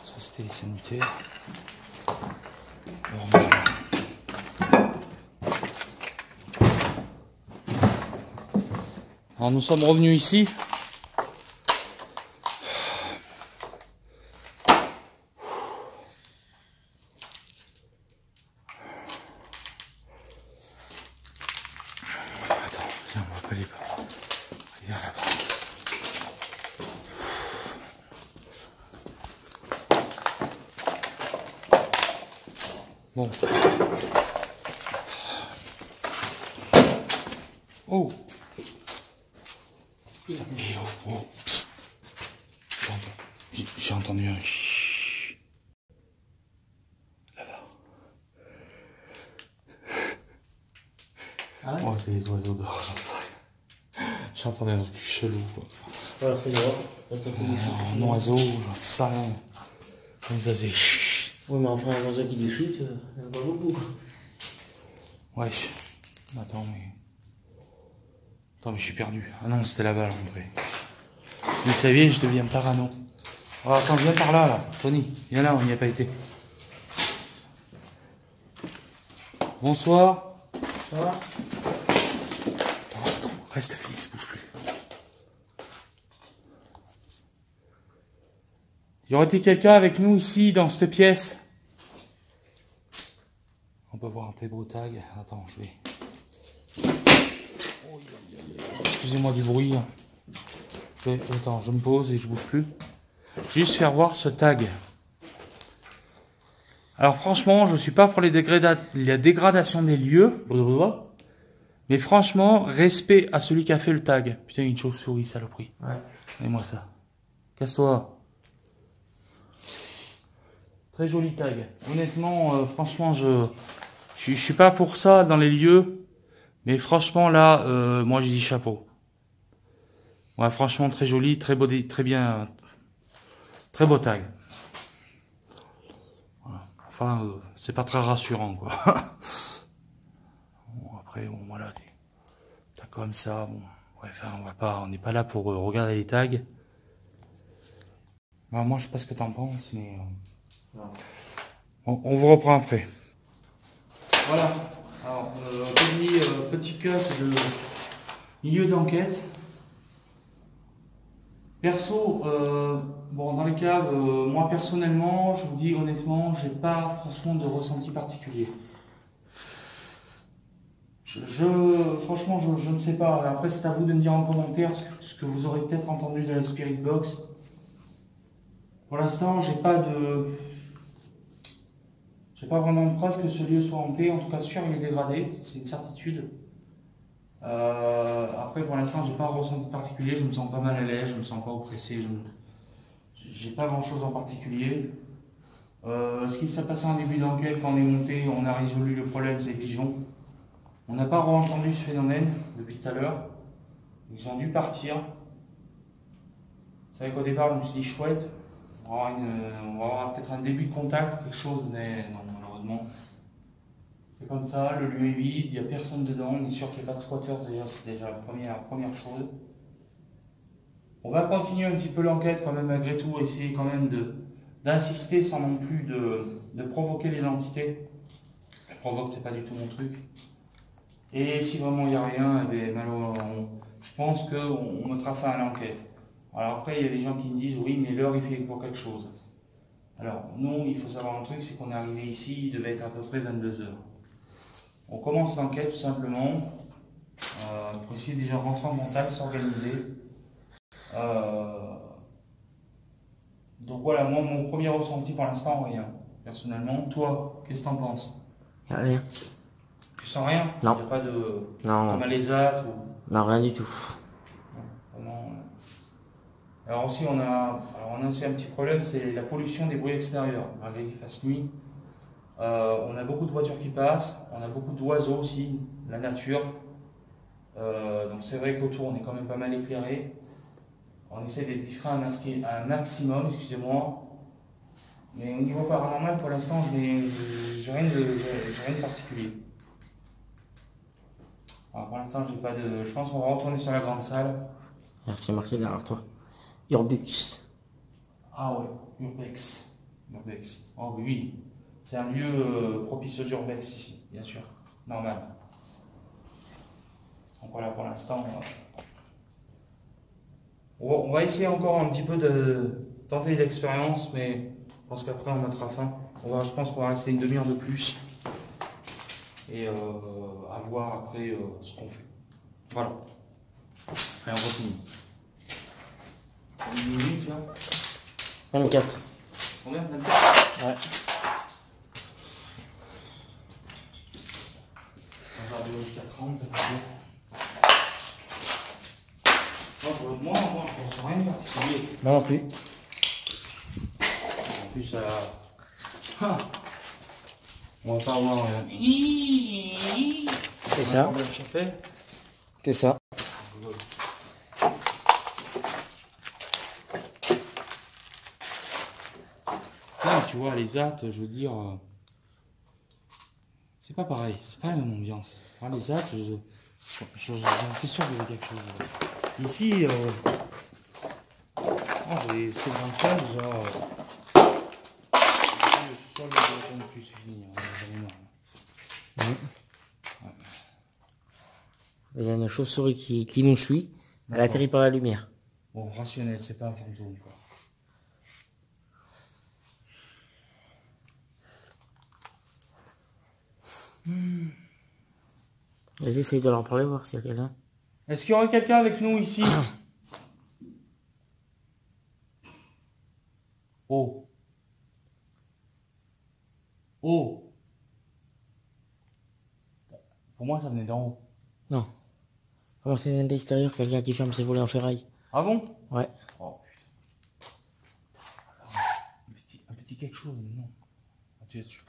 Ça, c'était les sanitaires. Alors, nous sommes revenus ici. Bon. Oh. Putain, mais oh, psst. J'ai entendu un chut. Là-bas. Ah ouais? Oh, c'est les oiseaux dehors, j'en sais rien. J'ai entendu un truc chelou, quoi. Alors c'est dehors. Un oiseau, j'en sais rien. Comme ça, c'est chut. Oui, mais enfin, un oiseau qui dit chute, il n'y en a pas beaucoup. Wesh. Attends, mais... Attends, mais je suis perdu. Ah non, c'était là-bas à l'entrée. Vous saviez, je deviens parano. Oh, attends, viens par là, là. Tony, viens là, on n'y a pas été. Bonsoir. Ça va? Attends, reste fixe, bouge plus. Y aurait-il quelqu'un avec nous ici, dans cette pièce? On peut voir un T-Bro tag. Attends, je vais... Excusez-moi du bruit. Attends, je me pose et je bouge plus. Juste faire voir ce tag. Alors franchement, je suis pas pour la dégradation des lieux. Mais franchement, respect à celui qui a fait le tag. Putain, une chauve-souris, saloperie. Ouais. Donnez-moi ça. Casse-toi. Très joli tag. Honnêtement, franchement, je suis pas pour ça dans les lieux. Mais franchement, là, moi, j'ai dit chapeau. Ouais, franchement, très joli, très beau, très bien. Très beau tag. Voilà. Enfin, c'est pas très rassurant, quoi. Bon, après, bon, voilà, des tags comme ça, bon. Bref, on n'est pas là pour regarder les tags. Bah, moi, je sais pas ce que t'en penses, mais... On vous reprend après. Voilà. Alors, petit cut de milieu d'enquête. Perso, bon, dans les caves, moi personnellement, je vous dis honnêtement, j'ai pas franchement de ressenti particulier. Franchement, je ne sais pas. Après, c'est à vous de me dire en commentaire ce que vous aurez peut-être entendu de la Spirit Box. Pour l'instant, j'ai pas vraiment de preuve que ce lieu soit hanté. En tout cas, sûr, il est dégradé, c'est une certitude. Après, pour l'instant, j'ai pas un ressenti particulier. Je me sens pas mal à l'aise, je me sens pas oppressé. J'ai pas grand chose en particulier. Ce qui s'est passé en début d'enquête, quand on est monté, on a résolu le problème des pigeons. On n'a pas entendu ce phénomène depuis tout à l'heure. Ils ont dû partir. C'est vrai qu'au départ, je me suis dit chouette. On va avoir peut-être un début de contact, quelque chose, mais non, malheureusement. C'est comme ça, le lieu est vide, il n'y a personne dedans, on est sûr qu'il n'y a pas de squatters, déjà, c'est déjà la première chose. On va continuer un petit peu l'enquête quand même malgré tout, essayer quand même d'insister sans non plus de provoquer les entités. Je provoque, c'est pas du tout mon truc. Et si vraiment il n'y a rien, eh bien, malheureusement, je pense qu'on mettra fin à l'enquête. Alors après, il y a des gens qui me disent, oui, mais l'heure il fait pour quelque chose. Alors, nous, il faut savoir un truc, c'est qu'on est arrivé ici, il devait être à peu près 22 h. On commence l'enquête tout simplement pour essayer déjà de rentrer en contact, s'organiser. Donc voilà, moi mon premier ressenti pour l'instant, rien. Personnellement, toi, qu'est-ce que t'en penses? Y'a rien. Tu sens rien? Non. Il n'y a pas de Non. malaisate ou... Non, rien du tout. Vraiment, alors aussi, on a aussi un petit problème, c'est la pollution des bruits extérieurs. Malgré qu'il fasse nuit, on a beaucoup de voitures qui passent, on a beaucoup d'oiseaux aussi, la nature. Donc c'est vrai qu'autour on est quand même pas mal éclairé. On essaie d'être discret un maximum, excusez-moi. Mais au niveau paranormal, pour l'instant, j'ai rien de particulier. Alors, pour l'instant, j'ai pas de. Je pense qu'on va retourner sur la grande salle. Merci, marqué derrière toi. Urbux. Ah ouais, Urbex. Urbex. Oh oui. C'est un lieu propice aux urbex ici, bien sûr. Normal. Donc voilà, pour l'instant, on va essayer encore un petit peu de tenter l'expérience, mais je pense qu'après on mettra fin. Je pense qu'on va rester une demi-heure de plus. Et à voir après ce qu'on fait. Voilà. Après on continue. Combien de minutes là? 24. Combien? 24? Ouais. On va aller jusqu'à 30, ça fait bien. Moi, je ne ressens rien de particulier. Moi non plus. En plus, on va pas avoir... C'est ça. C'est ça. Tu vois, les attes, je veux dire... C'est pas pareil, c'est pas la même ambiance. Enfin, les Alpes, j'en suis sûr qu'il y avait quelque chose. Ici, j'ai cette grande salle, déjà. Ce soir, le non plus, c'est fini. J'en ai marre. Il y a une chauve-souris qui nous suit. Elle atterrit par la lumière. Bon, rationnel, c'est pas un fantôme, quoi. Vas-y, essaye de leur parler, voir s'il y a quelqu'un. Est-ce qu'il y aurait quelqu'un avec nous ici? Oh. Oh. Pour moi, ça venait d'en haut. Non. Comment c'est vient d'extérieur, quelqu'un qui ferme ses volets en ferraille. Ah bon? Ouais. Oh putain. Un petit quelque chose, mais non.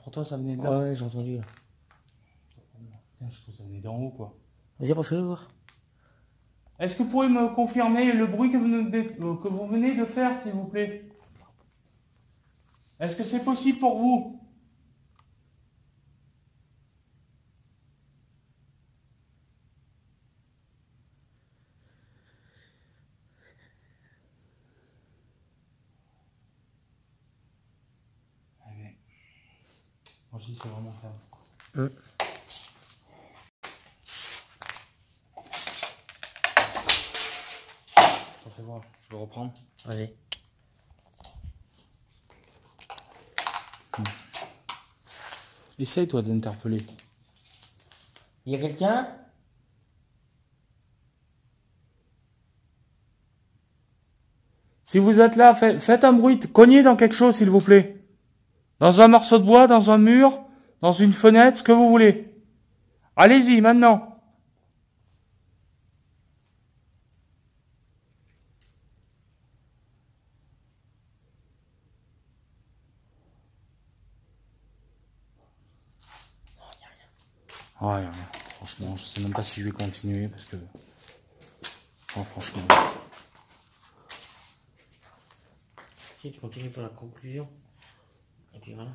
Pour toi, ça venait de là? Ouais, j'ai entendu. Là. Putain, je trouve que ça venait d'en haut, quoi. Vas-y, refais-le voir. Est-ce que vous pouvez me confirmer le bruit que vous venez de faire, s'il vous plaît? Est-ce que c'est possible pour vous? Ah, mais... Moi, je dis c'est vraiment calme. Attends, fais voir, je vais reprendre. Vas-y. Essaye, toi, d'interpeller. Il y a quelqu'un? Si vous êtes là, faites un bruit, cognez dans quelque chose, s'il vous plaît. Dans un morceau de bois, dans un mur, dans une fenêtre, ce que vous voulez. Allez-y, maintenant. Oh, y a rien. Franchement, je sais même pas si je vais continuer parce que... Oh, franchement... Si, tu continues pour la conclusion. Et puis voilà.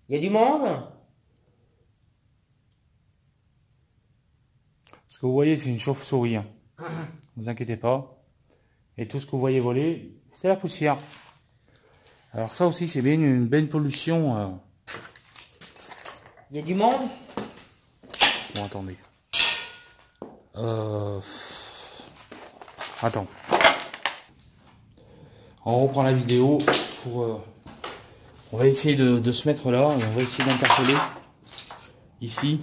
Il y a du monde? Ce que vous voyez, c'est une chauve-souris. Hein. Ne vous inquiétez pas. Et tout ce que vous voyez voler, c'est la poussière. Alors ça aussi, c'est bien une belle pollution. Il y a du monde? Bon, attendez. Attends. On reprend la vidéo pour... On va essayer de se mettre là. Et on va essayer d'interpeller. Ici.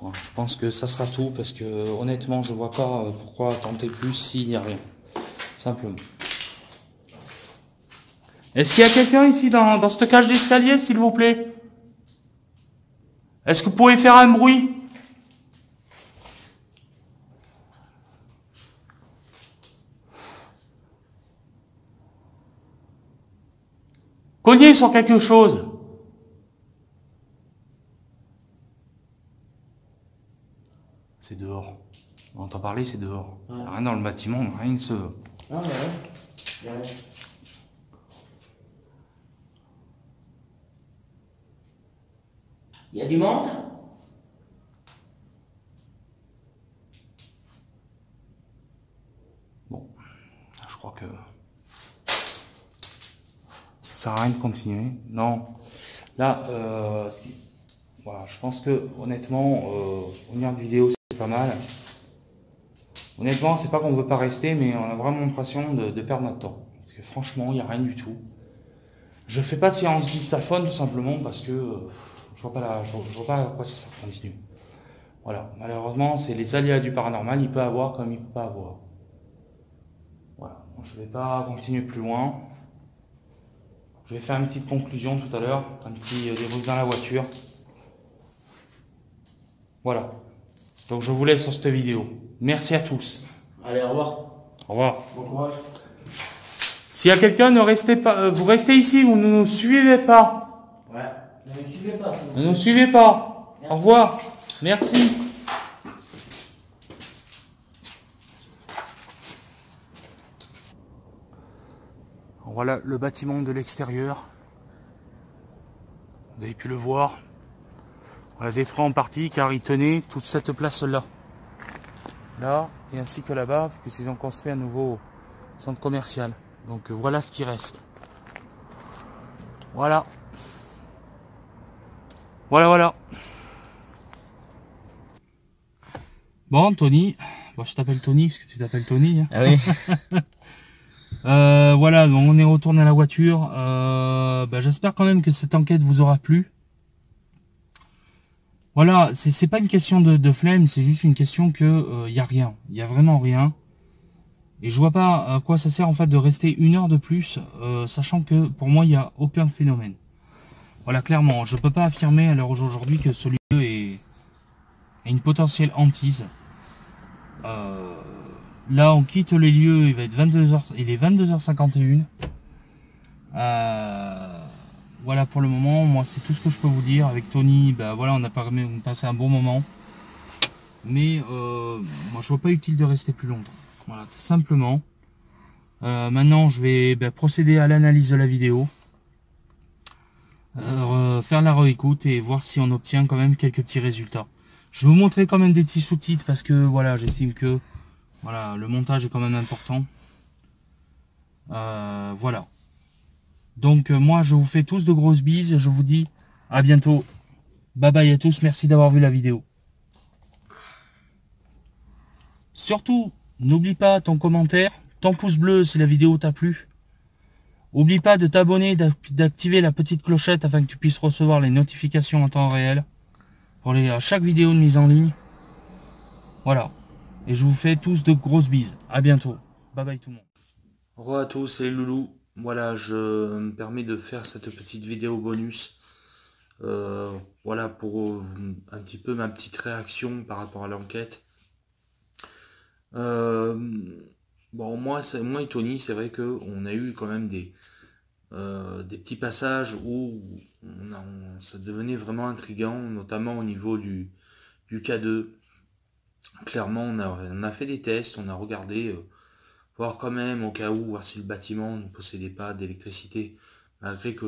Bon, je pense que ça sera tout. Parce que honnêtement, je vois pas pourquoi tenter plus s'il n'y a rien. Simplement. Est-ce qu'il y a quelqu'un ici dans cette cage d'escalier, s'il vous plaît? Est-ce que vous pouvez faire un bruit? Cognez sur quelque chose. C'est dehors. On entend parler, c'est dehors. Ouais. Rien dans le bâtiment, rien de ce... Non, mais ouais. Il y a rien. Il y a du monde? Bon, je crois que... Ça sert à rien de continuer. Non. Là, voilà, je pense que honnêtement, une heure de vidéo, c'est pas mal. Honnêtement, c'est pas qu'on veut pas rester, mais on a vraiment l'impression de perdre notre temps. Parce que franchement, il n'y a rien du tout. Je fais pas de séance dictaphone tout simplement parce que je vois pas à quoi ça continue. Voilà, malheureusement, c'est les aléas du paranormal, il peut avoir comme il peut pas avoir. Voilà, je vais pas continuer plus loin. Je vais faire une petite conclusion tout à l'heure, un petit débrief dans la voiture. Voilà. Donc je vous laisse sur cette vidéo. Merci à tous. Allez, au revoir. Au revoir. Bon courage. S'il y a quelqu'un, ne restez pas, vous restez ici, vous ne nous suivez pas. Ouais. Ne me suivez pas. Ne nous suivez pas. Merci. Au revoir. Merci. Voilà le bâtiment de l'extérieur. Vous avez pu le voir. On l'a détruit en partie car il tenait toute cette place-là. Là, et ainsi que là-bas, puisqu'ils ont construit un nouveau centre commercial. Donc voilà ce qui reste. Voilà. Voilà. Bon, Tony. Bon, je t'appelle Tony, parce que tu t'appelles Tony. Hein. Ah oui. Voilà, donc on est retourné à la voiture. J'espère quand même que cette enquête vous aura plu. Voilà, c'est pas une question de flemme, c'est juste une question que y a rien. Il y a vraiment rien. Et je vois pas à quoi ça sert en fait de rester 1 heure de plus, sachant que pour moi il n'y a aucun phénomène. Voilà, clairement, je peux pas affirmer à l'heure d'aujourd'hui que ce lieu est une potentielle hantise. Là, on quitte les lieux, il va être 22h, il est 22h51. Voilà pour le moment, moi c'est tout ce que je peux vous dire. Avec Tony, voilà, on a passé un bon moment. Mais moi je vois pas utile de rester plus longtemps. Voilà, tout simplement. Maintenant, je vais procéder à l'analyse de la vidéo. Faire la réécoute et voir si on obtient quand même quelques petits résultats. Je vais vous montrer quand même des petits sous-titres parce que voilà, j'estime que voilà, le montage est quand même important. Voilà. Donc moi je vous fais tous de grosses bises, je vous dis à bientôt. Bye bye à tous, merci d'avoir vu la vidéo. Surtout, n'oublie pas ton commentaire, ton pouce bleu si la vidéo t'a plu. N'oublie pas de t'abonner, d'activer la petite clochette afin que tu puisses recevoir les notifications en temps réel pour à chaque vidéo de mise en ligne. Voilà. Et je vous fais tous de grosses bises. À bientôt. Bye bye tout le monde. Re à tous, c'est Loulou. Voilà, je me permets de faire cette petite vidéo bonus. Voilà pour un petit peu ma petite réaction par rapport à l'enquête. Bon, moi et Tony, c'est vrai qu'on a eu quand même des petits passages où ça devenait vraiment intriguant, notamment au niveau du K2. Clairement, on a fait des tests, on a regardé, voir quand même au cas où, voir si le bâtiment ne possédait pas d'électricité, malgré que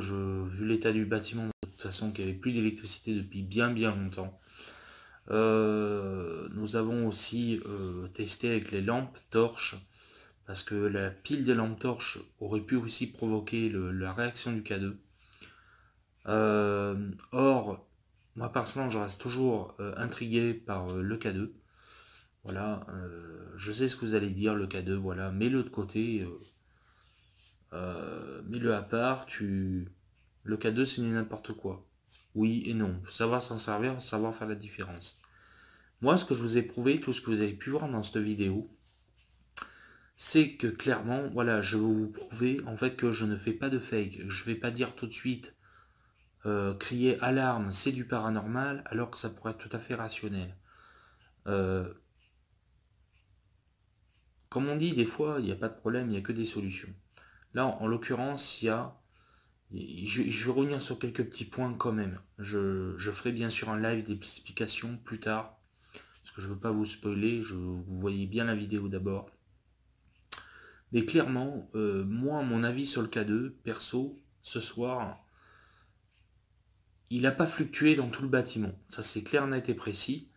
vu l'état du bâtiment, de toute façon, qu'il n'y avait plus d'électricité depuis bien longtemps. Nous avons aussi testé avec les lampes torches, parce que la pile des lampes torches aurait pu aussi provoquer la réaction du K2. Or, moi personnellement, je reste toujours intrigué par le K2. Voilà, je sais ce que vous allez dire, le K2, voilà, mets-le de côté, mets-le à part, le K2 c'est n'importe quoi. Oui et non, il faut savoir s'en servir, faut savoir faire la différence. Moi, ce que je vous ai prouvé, tout ce que vous avez pu voir dans cette vidéo, c'est que clairement, voilà, je vais vous prouver en fait que je ne fais pas de fake. Je ne vais pas dire tout de suite, crier alarme, c'est du paranormal, alors que ça pourrait être tout à fait rationnel. Comme on dit, des fois, il n'y a pas de problème, il n'y a que des solutions. Là, en l'occurrence, je vais revenir sur quelques petits points quand même. Je ferai bien sûr un live d'explication plus tard, parce que je ne veux pas vous spoiler, vous voyez bien la vidéo d'abord. Mais clairement, moi, mon avis sur le K2, perso, ce soir, il n'a pas fluctué dans tout le bâtiment. Ça, c'est clair, net et précis.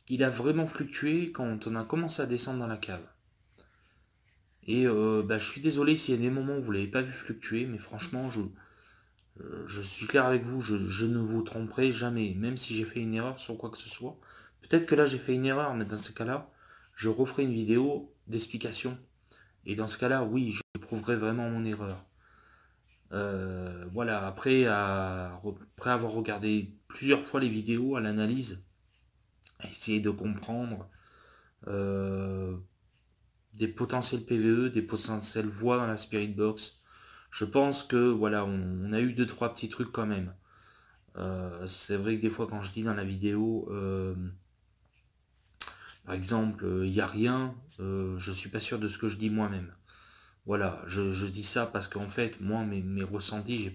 Il a vraiment fluctué quand on a commencé à descendre dans la cave. Et je suis désolé s'il y a des moments où vous ne l'avez pas vu fluctuer, mais franchement, je suis clair avec vous, je ne vous tromperai jamais, même si j'ai fait une erreur sur quoi que ce soit. Peut-être que là, j'ai fait une erreur, mais dans ce cas-là, je referai une vidéo d'explication. Et dans ce cas-là, oui, je prouverai vraiment mon erreur. Voilà, après avoir regardé plusieurs fois les vidéos à l'analyse, essayer de comprendre des potentiels PVE, des potentiels voix dans la Spirit Box, je pense que voilà, on a eu 2-3 petits trucs quand même. C'est vrai que des fois quand je dis dans la vidéo, par exemple, il n'y a rien, je suis pas sûr de ce que je dis moi-même. Voilà, je dis ça parce qu'en fait, moi, mes ressentis, j'ai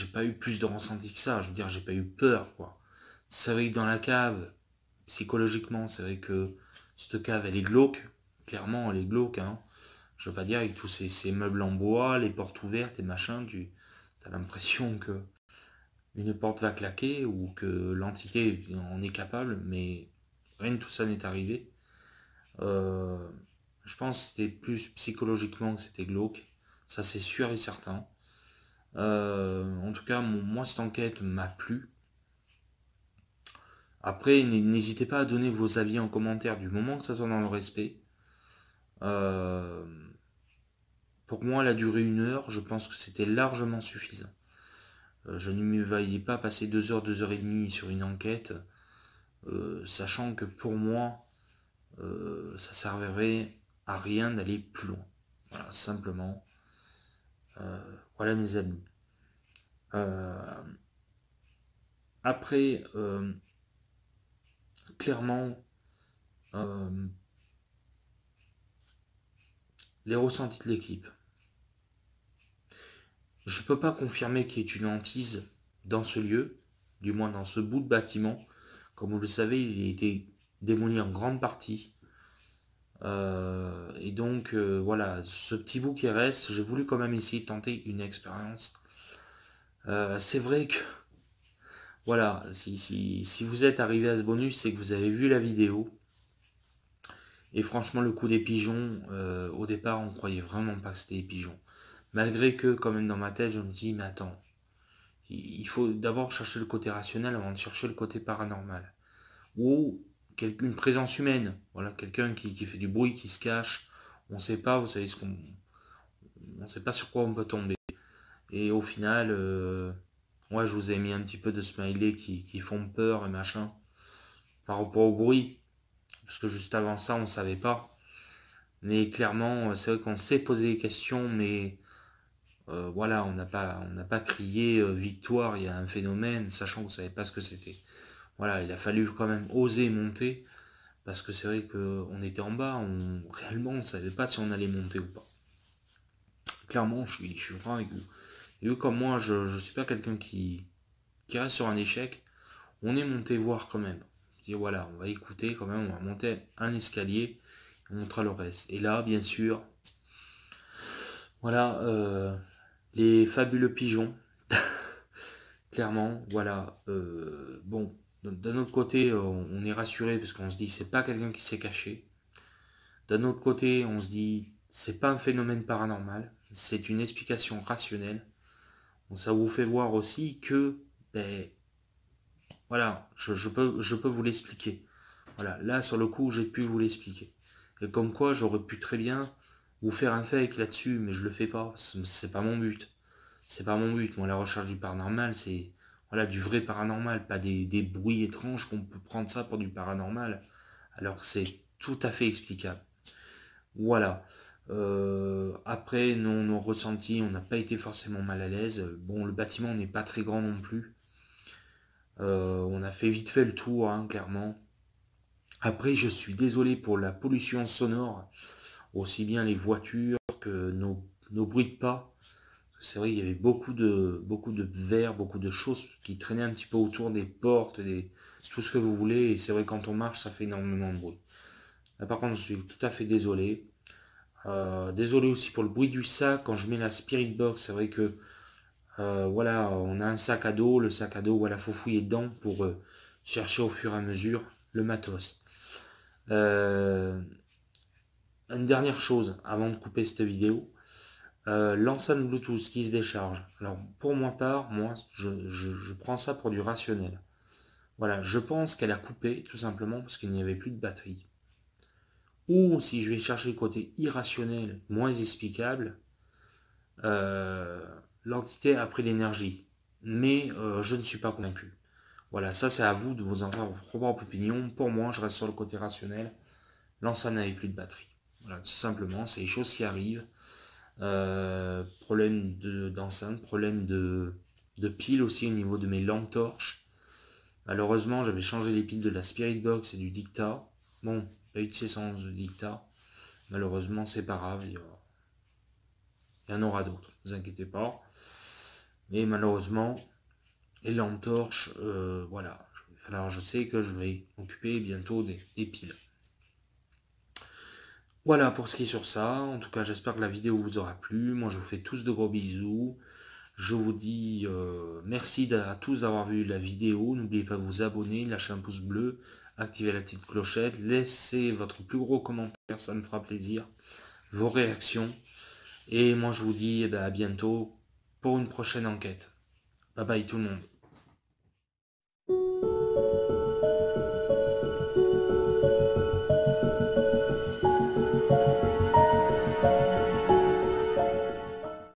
pas eu plus de ressentis que ça. Je veux dire, j'ai pas eu peur, quoi. C'est vrai que dans la cave, psychologiquement, c'est vrai que cette cave, elle est glauque. Clairement, elle est glauque, hein. Je veux pas dire, avec tous ces meubles en bois, les portes ouvertes et machin, tu as l'impression que une porte va claquer ou que l'entité en est capable, mais rien de tout ça n'est arrivé. Je pense que c'était plus psychologiquement que c'était glauque, ça c'est sûr et certain. En tout cas, moi cette enquête m'a plu. Après, n'hésitez pas à donner vos avis en commentaire du moment que ça soit dans le respect. Pour moi, elle a duré 1 heure, je pense que c'était largement suffisant. Je ne me voyais pas passer 2 heures, 2 heures et demie sur une enquête, sachant que pour moi, ça servirait à rien d'aller plus loin. Voilà, simplement. Voilà mes amis. Après, clairement, les ressentis de l'équipe. Je ne peux pas confirmer qu'il y ait une hantise dans ce lieu, du moins dans ce bout de bâtiment. Comme vous le savez, il a été démoli en grande partie. Et donc, voilà, ce petit bout qui reste, j'ai voulu quand même essayer de tenter une expérience. C'est vrai que, voilà, si vous êtes arrivé à ce bonus, c'est que vous avez vu la vidéo. Et franchement, le coup des pigeons, au départ, on ne croyait vraiment pas que c'était des pigeons. Malgré que, quand même, dans ma tête, je me dis, mais attends, il faut d'abord chercher le côté rationnel avant de chercher le côté paranormal. Ou une présence humaine, voilà, quelqu'un qui fait du bruit, qui se cache, on ne sait pas, vous savez on ne sait pas sur quoi on peut tomber. Et au final, ouais, je vous ai mis un petit peu de smiley qui font peur et machin, par rapport au bruit, parce que juste avant ça, on ne savait pas. Mais clairement, c'est vrai qu'on s'est posé des questions, mais voilà, on n'a pas crié victoire, il y a un phénomène, sachant qu'on ne savait pas ce que c'était. Voilà, il a fallu quand même oser monter, parce que c'est vrai qu'on était en bas, réellement on ne savait pas si on allait monter ou pas. Clairement, je suis franc avec vous. Et eux comme moi, je ne suis pas quelqu'un qui reste sur un échec. On est monté voir quand même. Je dis voilà, on va écouter quand même, on va monter un escalier, on montrera le reste. Et là, bien sûr, voilà, les fabuleux pigeons. Clairement, voilà. Bon, d'un autre côté, on est rassuré parce qu'on se dit c'est pas quelqu'un qui s'est caché. D'un autre côté, on se dit c'est pas un phénomène paranormal, c'est une explication rationnelle. Donc, ça vous fait voir aussi que, ben, voilà, je peux vous l'expliquer. Voilà, là sur le coup, j'ai pu vous l'expliquer. Et comme quoi, j'aurais pu très bien vous faire un fake là-dessus, mais je le fais pas. C'est pas mon but. C'est pas mon but. Moi, la recherche du paranormal, c'est voilà, du vrai paranormal, pas des bruits étranges qu'on peut prendre ça pour du paranormal, alors que c'est tout à fait explicable. Voilà. Après, nos ressentis, on n'a pas été forcément mal à l'aise. Bon, le bâtiment n'est pas très grand non plus. On a fait vite fait le tour, hein, clairement. Après, je suis désolé pour la pollution sonore, aussi bien les voitures que nos bruits de pas. C'est vrai qu'il y avait beaucoup de verre, beaucoup de choses qui traînaient un petit peu autour des portes, tout ce que vous voulez. Et c'est vrai quand on marche, ça fait énormément de bruit. Là, par contre, je suis tout à fait désolé. Désolé aussi pour le bruit du sac. Quand je mets la Spirit Box, c'est vrai que voilà, on a un sac à dos. Le sac à dos, voilà, faut fouiller dedans pour chercher au fur et à mesure le matos. Une dernière chose avant de couper cette vidéo. L'enceinte Bluetooth qui se décharge. Alors pour moi part, je prends ça pour du rationnel. Voilà, je pense qu'elle a coupé tout simplement parce qu'il n'y avait plus de batterie. Ou si je vais chercher le côté irrationnel, moins explicable, l'entité a pris l'énergie. Mais je ne suis pas convaincu. Voilà, ça c'est à vous de vous en faire votre propre opinion. Pour moi, je reste sur le côté rationnel. L'enceinte n'avait plus de batterie. Voilà, tout simplement, c'est les choses qui arrivent. Problème d'enceinte, problème de pile aussi au niveau de mes lampes torches. Malheureusement, j'avais changé les piles de la Spirit Box et du Dicta. Bon, pas eu de séance de Dicta. Malheureusement, c'est pas grave. Il y en aura d'autres, ne vous inquiétez pas. Mais malheureusement, les lampes torches, voilà. Alors, je sais que je vais m'occuper bientôt des piles. Voilà pour ce qui est sur ça. En tout cas, j'espère que la vidéo vous aura plu. Moi, je vous fais tous de gros bisous. Je vous dis merci à tous d'avoir vu la vidéo. N'oubliez pas de vous abonner, lâcher un pouce bleu, activer la petite clochette, laissez votre plus gros commentaire, ça me fera plaisir. Vos réactions. Et moi, je vous dis à bientôt pour une prochaine enquête. Bye bye tout le monde.